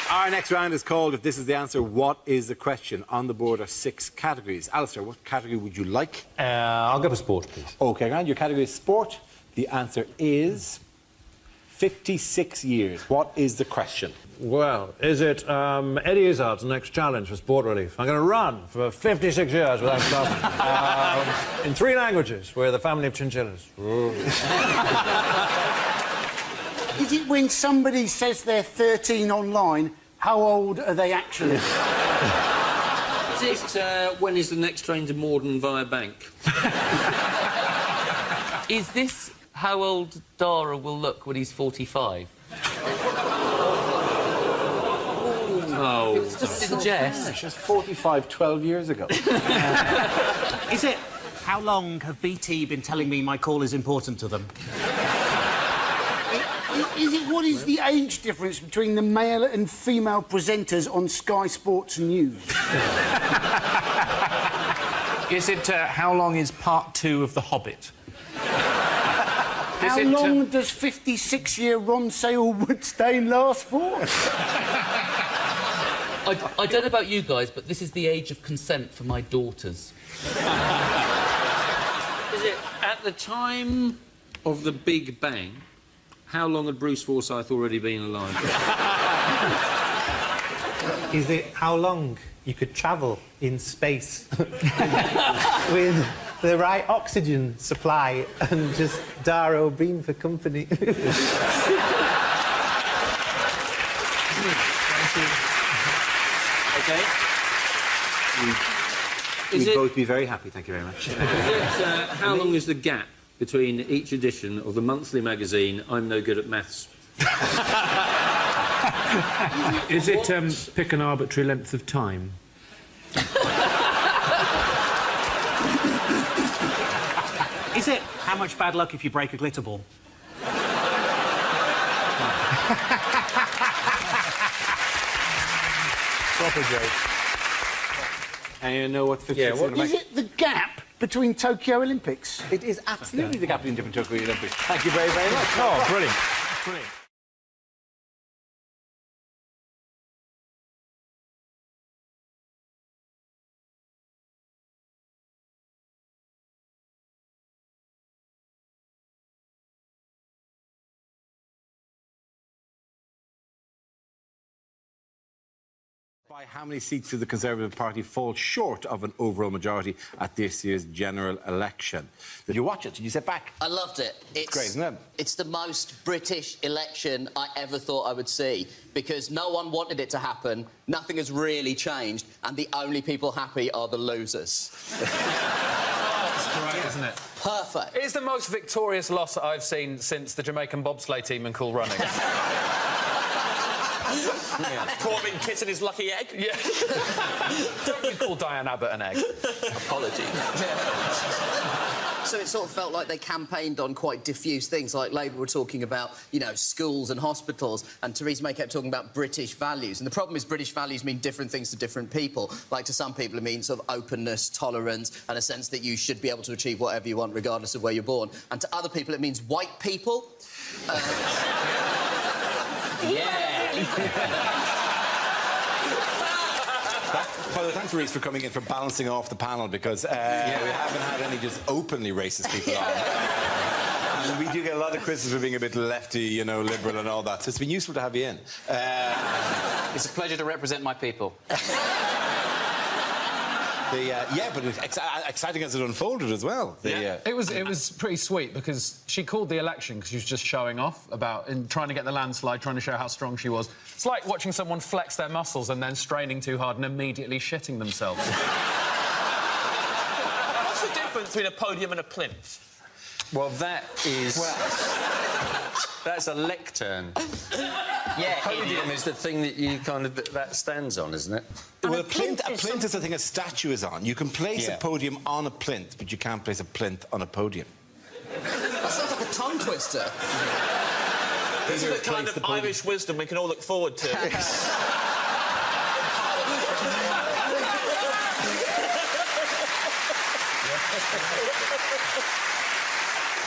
Our next round is called If This Is the Answer, What is the Question? On the board are 6 categories. Alistair, what category would you like? I'll go for sport, please. OK, Grant, your category is sport. The answer is 56 years. What is the question? Well, is it Eddie Izzard's next challenge for Sport Relief? I'm going to run for 56 years without stopping. In 3 languages. We're the family of chinchillas. Is it when somebody says they're 13 online, how old are they actually? Is it, when is the next train to Morden via Bank? Is this how old Dara will look when he's 45? Oh. It's just a suggest. She was 45 12 years ago. Is it... How long have BT been telling me my call is important to them? What is the age difference between the male and female presenters on Sky Sports News? Is it how long is part 2 of The Hobbit? How long does 56-year Ron Sale-Woodstein last for? I don't know about you guys, but this is the age of consent for my daughters. Is it at the time of the Big Bang? How long had Bruce Forsyth already been alive? Is it how long you could travel in space with the right oxygen supply and just Dara O'Brien for company? OK. We'd both be very happy, thank you very much. Is it, how long is the gap between each edition of the monthly magazine I'm No Good at Maths? Is it pick an arbitrary length of time? Is it how much bad luck if you break a glitter ball? Proper joke. And you know what 50 Is it the gap between Tokyo Olympics? It is absolutely the gap between different Tokyo Olympics. Thank you very, very much. Oh, brilliant. Brilliant. By how many seats did the Conservative Party fall short of an overall majority at this year's general election? Did you watch it? Did you sit back? I loved it. It's great, isn't it? It's the most British election I ever thought I would see, because no one wanted it to happen, nothing has really changed, and the only people happy are the losers. That's great, isn't it? Perfect. It's the most victorious loss that I've seen since the Jamaican bobsleigh team in Cool Running. Corbyn kissing his lucky egg? Yeah. Don't you call Diane Abbott an egg? Apologies. So it sort of felt like they campaigned on quite diffuse things, like Labour were talking about, you know, schools and hospitals, and Theresa May kept talking about British values. And the problem is British values mean different things to different people. Like, to some people it means sort of openness, tolerance, and a sense that you should be able to achieve whatever you want, regardless of where you're born. And to other people it means white people. Yeah. Well, thanks, Reece, for coming in, for balancing off the panel, because we haven't had any just openly racist people on. And we do get a lot of criticism for being a bit lefty, you know, liberal and all that, so it's been useful to have you in. It's a pleasure to represent my people. Yeah, but it's exciting as it unfolded as well. It was pretty sweet, because she called the election because she was just showing off about trying to get the landslide, trying to show how strong she was. It's like watching someone flex their muscles and then straining too hard and immediately shitting themselves. What's the difference between a podium and a plinth? Well, that is... that's a lectern. Yeah, a podium is the thing that you kind of... that stands on, isn't it? Well, a plinth is the thing a statue is on. You can place a podium on a plinth, but you can't place a plinth on a podium. That sounds like a tongue twister. This is the kind of Irish wisdom we can all look forward to.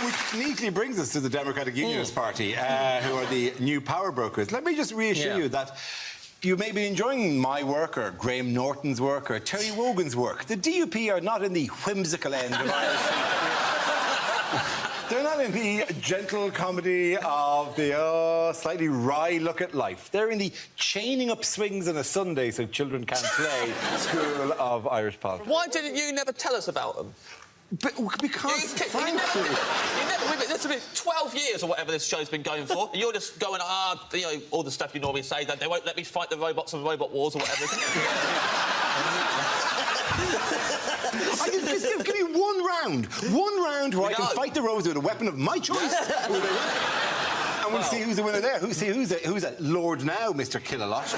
Which neatly brings us to the Democratic Unionist Party, who are the new power brokers. Let me just reassure you that you may be enjoying my work, or Graham Norton's work, or Terry Wogan's work. The DUP are not in the whimsical end of Irish. They're not in the gentle comedy of the slightly wry look at life. They're in the chaining up swings on a Sunday so children can't play school of Irish politics. Why didn't you never tell us about them? Because, frankly... It's been 12 years or whatever this show's been going for, and you're just going, you know, all the stuff you normally say, that they won't let me fight the robots and robot wars or whatever. Just give me one round where I can fight the Rose with a weapon of my choice. And we'll see who's the winner there. Who's a Lord now, Mr. Killalot.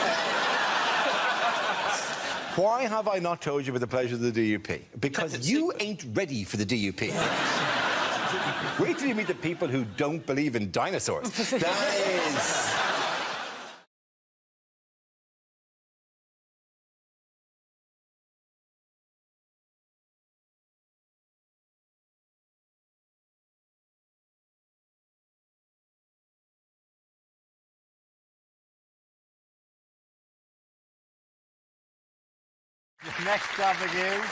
Why have I not told you about the pleasures of the DUP? Because you ain't ready for the DUP. Wait till you meet the people who don't believe in dinosaurs. That is... The next topic is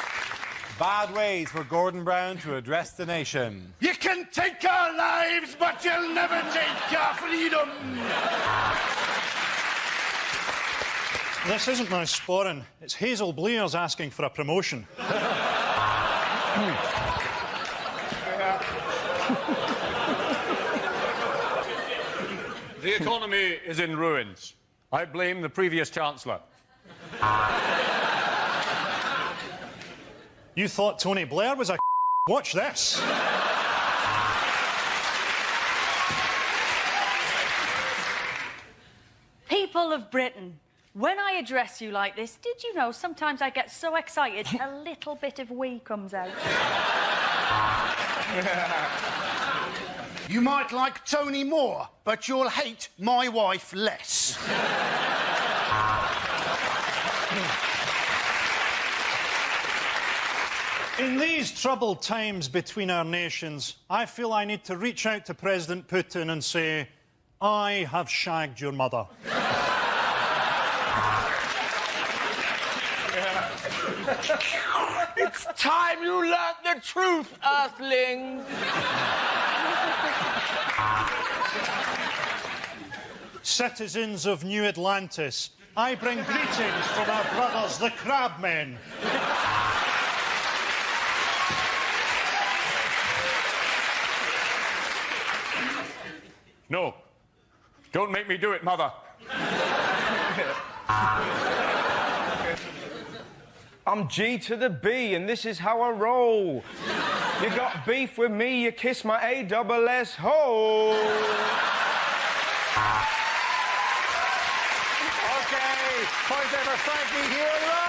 bad ways for Gordon Brown to address the nation. You can take our lives, but you'll never take our freedom. This isn't my sporran. It's Hazel Blair's asking for a promotion. The economy is in ruins. I blame the previous Chancellor. You thought Tony Blair was a Watch this. People of Britain, when I address you like this, did you know sometimes I get so excited a little bit of wee comes out? You might like Tony more, but you'll hate my wife less. In these troubled times between our nations, I feel I need to reach out to President Putin and say, I have shagged your mother. It's time you learnt the truth, Earthling. Citizens of New Atlantis, I bring greetings from our brothers, the Crabmen. No. Don't make me do it, Mother. I'm G to the B, and this is how I roll. You got beef with me, you kiss my A-double-S hole. OK, point over Frankie here live.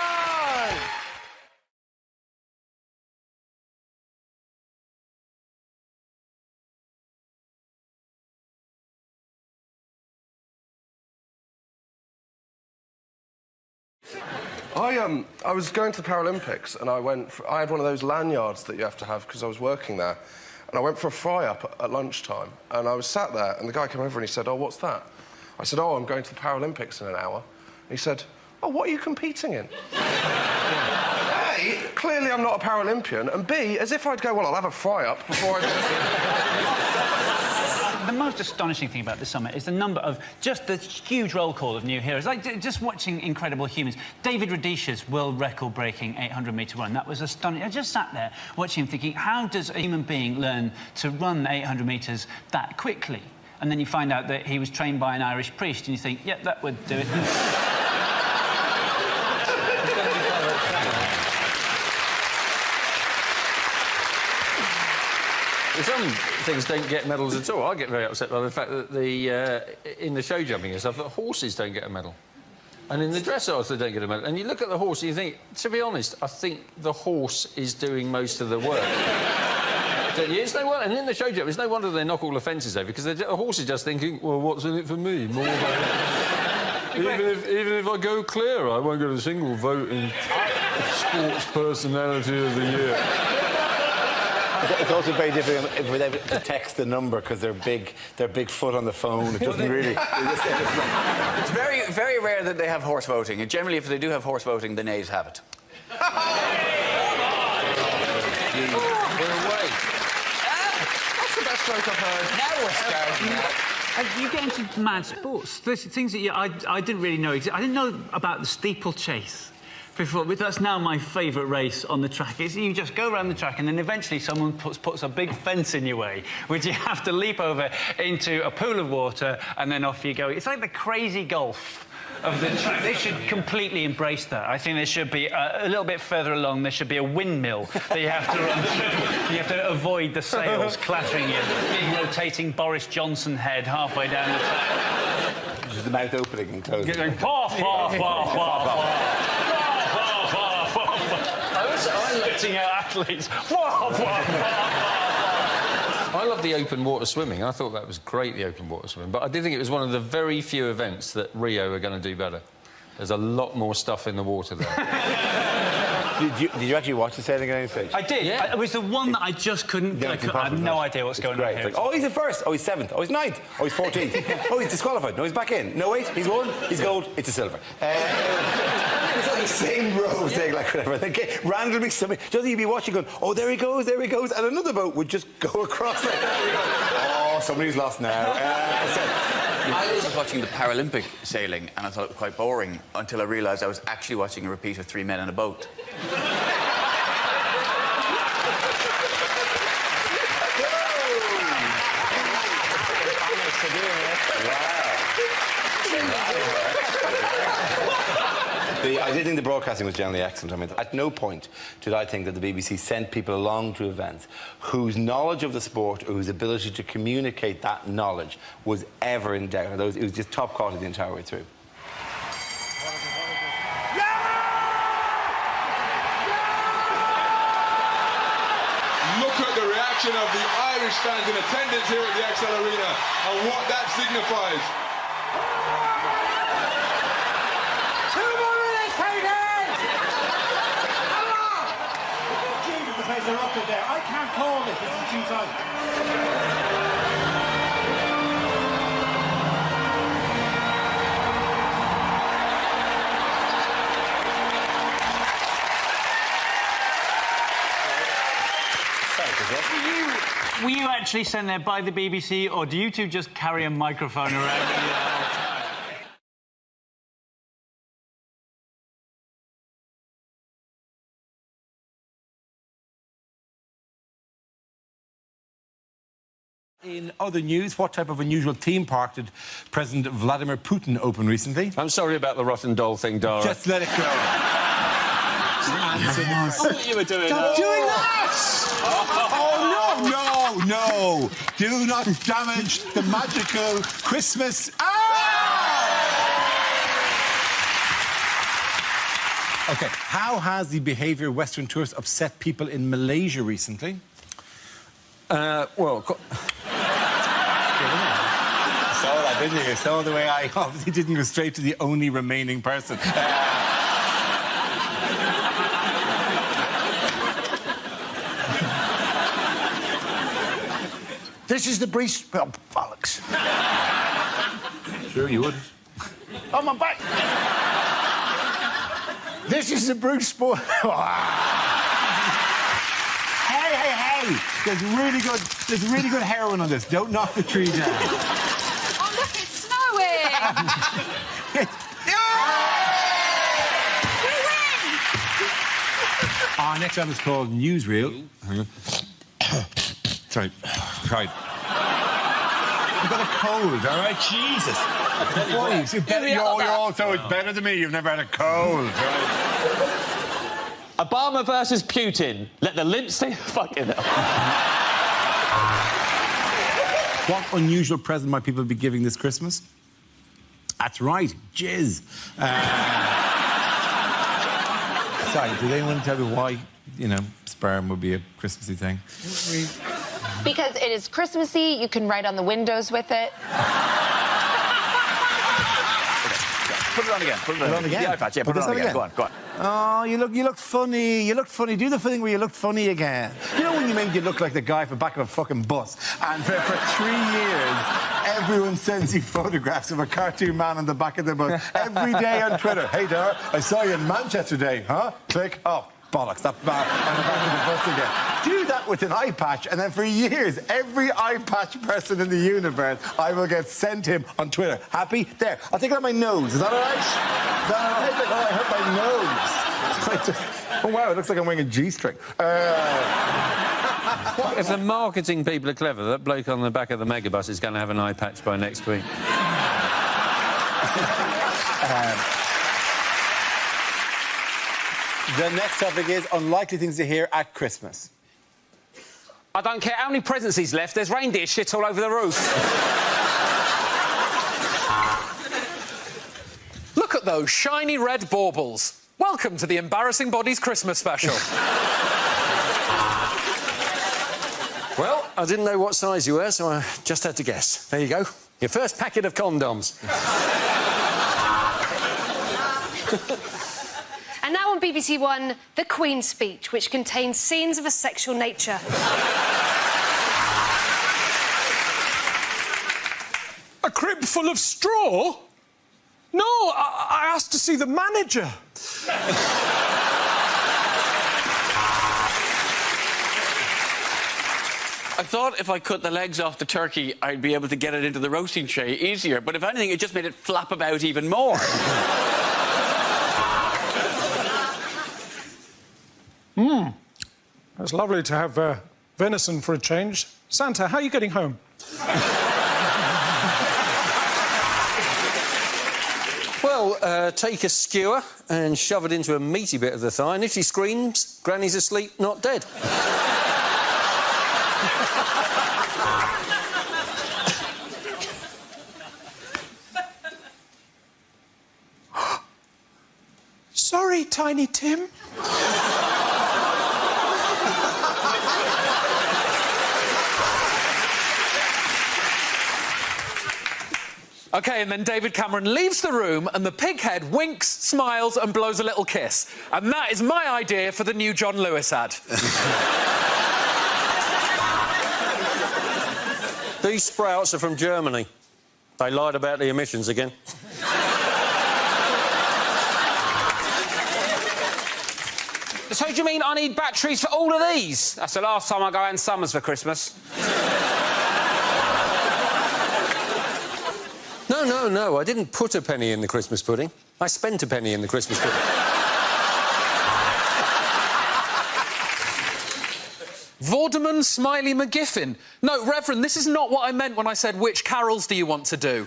I was going to the Paralympics and I had one of those lanyards that you have to have because I was working there. And I went for a fry-up at lunchtime and I was sat there and the guy came over and he said, oh, what's that? I said, oh, I'm going to the Paralympics in an hour. And he said, oh, what are you competing in? A, clearly I'm not a Paralympian, and B, as if I'd go, well, I'll have a fry-up before I... The most astonishing thing about this summit is the number of just the huge roll call of new heroes. Like, just watching Incredible Humans. David Radisha's world record-breaking 800-metre run. That was astonishing. I just sat there watching him thinking, how does a human being learn to run 800 metres that quickly? And then you find out that he was trained by an Irish priest, and you think, yep, that would do it. Some things don't get medals at all. I get very upset by the fact that in the show jumping and stuff, that horses don't get a medal. And in the dressage, they don't get a medal. And you look at the horse and you think, to be honest, I think the horse is doing most of the work. It's no wonder, and in the show jump, it's no wonder they knock all the fences over, because the horse is just thinking, well, what's in it for me? More even if I go clear, I won't get a single vote in Sports Personality of the Year. It's also very difficult for them to text the number because they're big foot on the phone. It doesn't really... It's very, very rare that they have horse voting. And generally, if they do have horse voting, the nays have it. That's the best vote I've heard. Now we're starting. You get into mad sports. There's things that I didn't really know. I didn't know about the steeplechase. Before, but that's now my favourite race on the track. Is you just go around the track and then eventually someone puts a big fence in your way, which you have to leap over into a pool of water and then off you go. It's like the crazy golf of the track. They should completely embrace that. I think there should be a little bit further along. There should be a windmill that you have to run through. You have to avoid the sails clattering you. Big rotating Boris Johnson head halfway down the track. Just the mouth opening and closing. Going pah, pah, pah, pah, pah. I'm letting out athletes. I love the open water swimming. I thought that was great, the open water swimming. But I did think it was one of the very few events that Rio are going to do better. There's a lot more stuff in the water there. Did you actually watch the sailing at any stage? I did. Yeah. It was the one that I just couldn't... I have no idea what's going on here. Like, oh, he's in first. Oh, he's seventh. Oh, he's ninth. Oh, he's 14th. Oh, he's disqualified. No, he's back in. No, wait, he's won. He's gold. It's a silver. It's like the same row saying, like, whatever. Like, randomly, somebody... Just you'd be watching going, oh, there he goes, and another boat would just go across like that. Oh, somebody's lost now. I was watching the Paralympic sailing and I thought it was quite boring until I realised I was actually watching a repeat of 3 Men in a Boat. I did think the broadcasting was generally excellent. I mean, at no point did I think that the BBC sent people along to events whose knowledge of the sport or whose ability to communicate that knowledge was ever in doubt. It was just top quality the entire way through. Look at the reaction of the Irish fans in attendance here at the XL Arena and what that signifies. There's a rocket there. I can't call this. This is too tight. Were you actually sent there by the BBC, or do you two just carry a microphone around? In other news, what type of unusual theme park did President Vladimir Putin open recently? I'm sorry about the rotten doll thing, Dara. Just let it go. I thought you were doing Stop doing that! Oh, no! Do not damage the magical Christmas... OK, how has the behaviour of Western tourists upset people in Malaysia recently? Well... Saw that, didn't you? You saw the way I obviously didn't go straight to the only remaining person. This is the Bruce... Oh, bollocks. Sure, you would. On my back. This is the Bruce Sport... Hey! There's really good heroin on this. Don't knock the tree down. Oh, look, it's snowing! Our next one is called Newsreel. Sorry. Right. You've got a cold, all right? Jesus. Why? You're also better than me. You've never had a cold, right? Obama versus Putin. Let the limp say fucking hell. What unusual present might people be giving this Christmas? That's right, jizz. Sorry, did anyone tell me why, sperm would be a Christmassy thing? Because it is Christmassy, you can write on the windows with it. Put it on again. Put it on again. The eye patch, yeah, put it on again. Go on. Oh, you look funny. You look funny. Do the thing where you look funny again. You know when you made you look like the guy from the back of a fucking bus, and for 3 years, everyone sends you photographs of a cartoon man on the back of the bus every day on Twitter. Hey, Dara, I saw you in Manchester today, huh? Click. Oh, bollocks, that bad on the back of the bus again. Do that with an eye patch, and then for years, every eye patch person in the universe, I will get sent him on Twitter. Happy? There. I'll take it on my nose. Is that all right? Is that all right? Oh, I hurt my nose. Oh, wow, it looks like I'm wearing a G-string. If the marketing people are clever, that bloke on the back of the megabus is going to have an eye patch by next week. The next topic is unlikely things to hear at Christmas. I don't care how many presents he's left, there's reindeer shit all over the roof. Look at those shiny red baubles. Welcome to the Embarrassing Bodies Christmas special. Well, I didn't know what size you were, so I just had to guess. There you go. Your first packet of condoms. And now on BBC One, The Queen's Speech, which contains scenes of a sexual nature. A crib full of straw? No, I asked to see the manager. I thought if I cut the legs off the turkey, I'd be able to get it into the roasting tray easier, but if anything, it just made it flap about even more. It's lovely to have venison for a change. Santa, how are you getting home? Well, take a skewer and shove it into a meaty bit of the thigh, and if she screams, Granny's asleep, not dead. Sorry, Tiny Tim. OK, and then David Cameron leaves the room and the pighead winks, smiles and blows a little kiss. And that is my idea for the new John Lewis ad. These sprouts are from Germany. They lied about the emissions again. So do you mean I need batteries for all of these? That's the last time I go out in summers for Christmas. No, I didn't put a penny in the Christmas pudding. I spent a penny in the Christmas pudding. Vorderman Smiley McGiffin. No, Reverend, this is not what I meant when I said which carols do you want to do?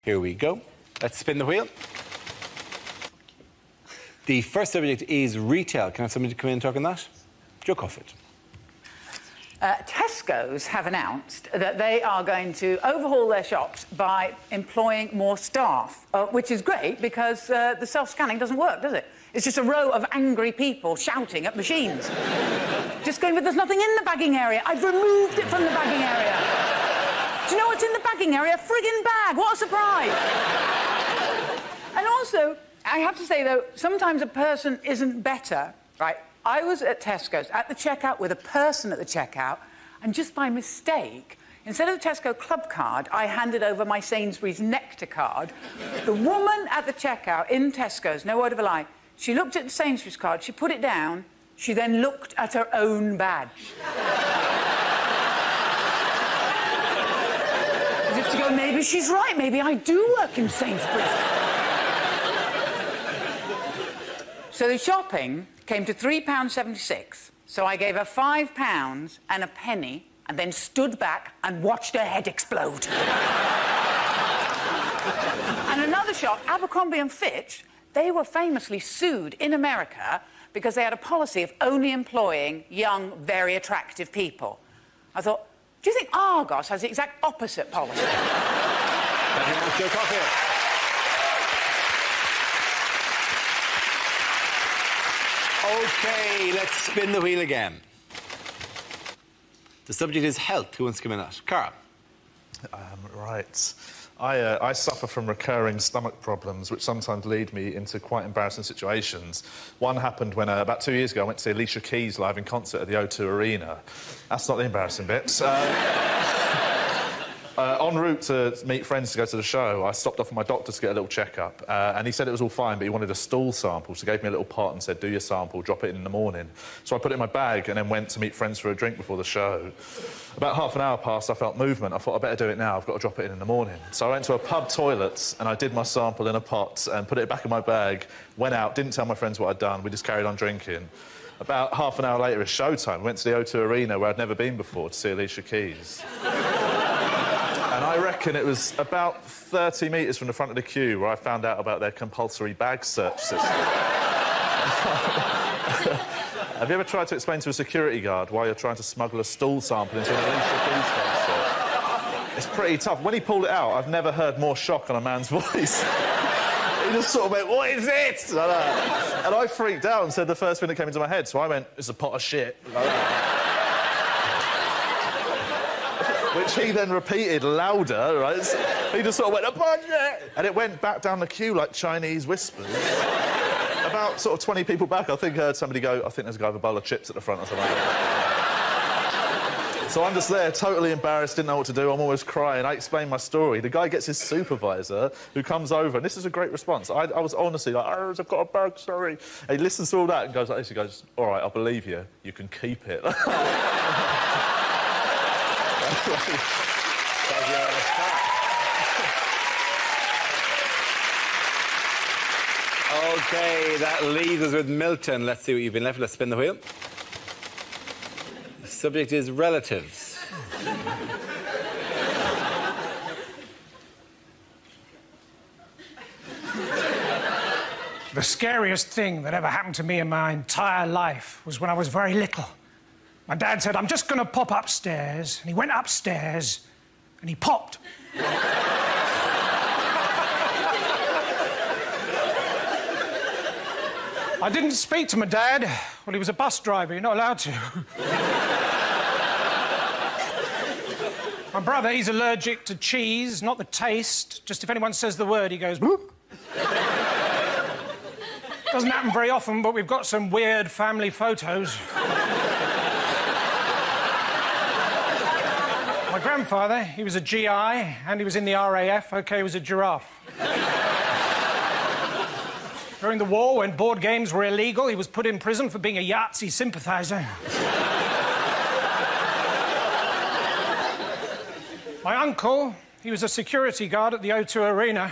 Here we go. Let's spin the wheel. The first subject is retail. Can I have somebody to come in and talk on that? Joe Coffett. Tesco's have announced that they are going to overhaul their shops by employing more staff, which is great because the self-scanning doesn't work, does it? It's just a row of angry people shouting at machines. Just going, but there's nothing in the bagging area. I've removed it from the bagging area. Do you know what's in the bagging area? A friggin' bag. What a surprise. And also, I have to say, though, sometimes a person isn't better, right? I was at Tesco's at the checkout with a person at the checkout, and just by mistake, instead of the Tesco club card, I handed over my Sainsbury's Nectar card. The woman at the checkout in Tesco's, no word of a lie, she looked at the Sainsbury's card, she put it down, she then looked at her own badge. As if to go, maybe she's right, maybe I do work in Sainsbury's. So the shopping came to £3.76, so I gave her £5 and a penny and then stood back and watched her head explode. And another shop, Abercrombie & Fitch, they were famously sued in America because they had a policy of only employing young, very attractive people. I thought, do you think Argos has the exact opposite policy? Thank you very much, Joe Coffett. OK, let's spin the wheel again. The subject is health. Who wants to come in that? Cara. Right. I suffer from recurring stomach problems, which sometimes lead me into quite embarrassing situations. One happened when, about 2 years ago, I went to see Alicia Keys live in concert at the O2 Arena. That's not the embarrassing bit. En route to meet friends to go to the show, I stopped off with my doctor to get a little checkup, and he said it was all fine, but he wanted a stool sample, so he gave me a little pot and said, do your sample, drop it in the morning. So I put it in my bag and then went to meet friends for a drink before the show. About half an hour passed, I felt movement. I thought, I better do it now, I've got to drop it in the morning. So I went to a pub toilet and I did my sample in a pot and put it back in my bag, went out, didn't tell my friends what I'd done, we just carried on drinking. About half an hour later, it's showtime. Went to the O2 Arena, where I'd never been before, to see Alicia Keys. And I reckon it was about 30 metres from the front of the queue where I found out about their compulsory bag search system. Have you ever tried to explain to a security guard why you're trying to smuggle a stool sample into an Alicia Keys concert? It's pretty tough. When he pulled it out, I've never heard more shock on a man's voice. He just sort of went, what is it? Like that. And I freaked out and said the first thing that came into my head, so I went, it's a pot of shit. Like that. Which he then repeated louder, right? So he just sort of went, a pot of shit! And it went back down the queue like Chinese whispers. About sort of 20 people back, I think I heard somebody go, I think there's a guy with a bowl of chips at the front or something like that. So I'm just there, totally embarrassed, didn't know what to do, I'm almost crying. I explain my story. The guy gets his supervisor, who comes over, and this is a great response. I was honestly like, oh, I've got a bag, sorry. And he listens to all that and goes like this, he goes, all right, I believe you, you can keep it. OK, that leaves us with Milton. Let's see what you've been left with. Let's spin the wheel. The subject is relatives. The scariest thing that ever happened to me in my entire life was when I was very little. My dad said, I'm just going to pop upstairs. And he went upstairs and he popped. I didn't speak to my dad. Well, he was a bus driver. You're not allowed to. My brother, he's allergic to cheese, not the taste. Just if anyone says the word, he goes, boop. Doesn't happen very often, but we've got some weird family photos. My grandfather, he was a GI, and he was in the RAF. OK, he was a giraffe. During the war, when board games were illegal, he was put in prison for being a Yahtzee sympathiser. My uncle, he was a security guard at the O2 Arena.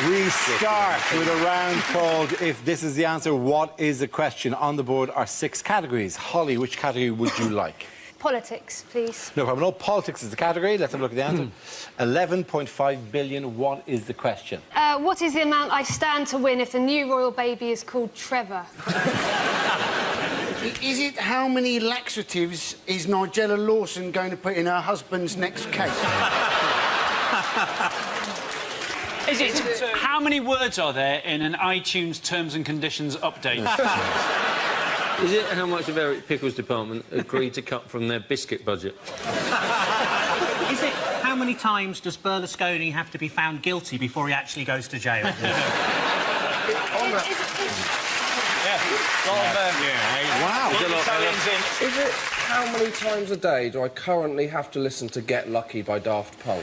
We start with a round called If This Is the Answer, What Is the Question? On the board are 6 categories. Holly, which category would you like? Politics, please. No problem. No, politics is the category. Let's have a look at the answer. 11.5 billion. What is the question? What is the amount I stand to win if the new royal baby is called Trevor? Is it how many laxatives is Nigella Lawson going to put in her husband's next cake? Is it how many words are there in an iTunes terms and conditions update? Is it how much of Eric Pickle's department agreed to cut from their biscuit budget? Is it how many times does Berlusconi have to be found guilty before he actually goes to jail? Wow. Is it how many times a day do I currently have to listen to Get Lucky by Daft Punk?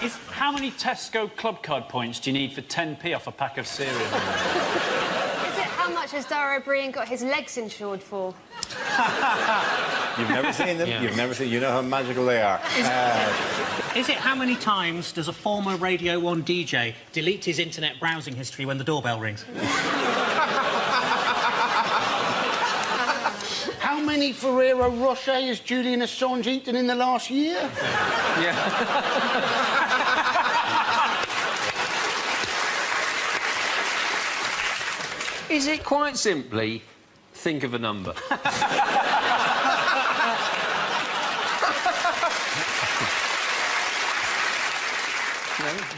Is how many Tesco club card points do you need for 10p off a pack of cereal? Is it how much has Dara O'Brien got his legs insured for? You've never seen them. Yeah. You've never seen. You know how magical they are. Is it how many times does a former Radio 1 DJ delete his internet browsing history when the doorbell rings? How many Ferrero Rocher has Julian Assange eaten in the last year? Is it quite simply, think of a number?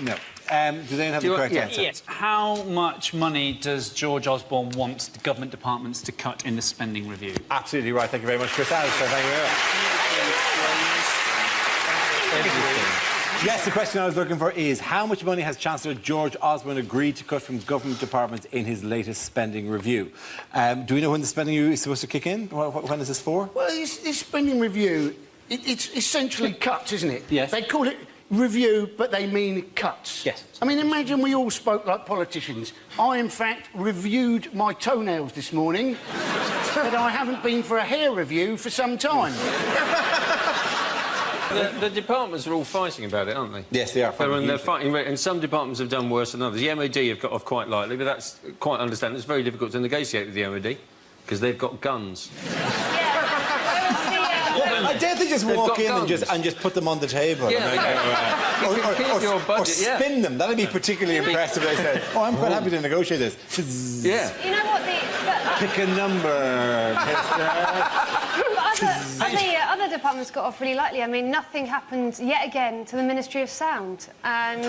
No. Do they have the correct answer? Yes. How much money does George Osborne want the government departments to cut in the spending review? Absolutely right. Thank you very much, Chris. Alistair, thank you very much. Yes, the question I was looking for is how much money has Chancellor George Osborne agreed to cut from government departments in his latest spending review? Do we know when the spending review is supposed to kick in? When is this for? Well, this spending review, it's essentially cuts, isn't it? Yes. They call it review, but they mean cuts. Yes. I mean, imagine we all spoke like politicians. I, in fact, reviewed my toenails this morning, but I haven't been for a hair review for some time. The departments are all fighting about it, aren't they? Yes, they are. They're fighting, and some departments have done worse than others. The MOD have got off quite lightly, but that's quite understandable. It's very difficult to negotiate with the MOD because they've got guns. I dare they just walk in and just put them on the table. Yeah, or spin them. That'd be particularly impressive. They said, "Oh, I'm quite happy to negotiate this." Yeah. You know what? Pick a number. Other departments got off really lightly. I mean, nothing happened yet again to the Ministry of Sound, and.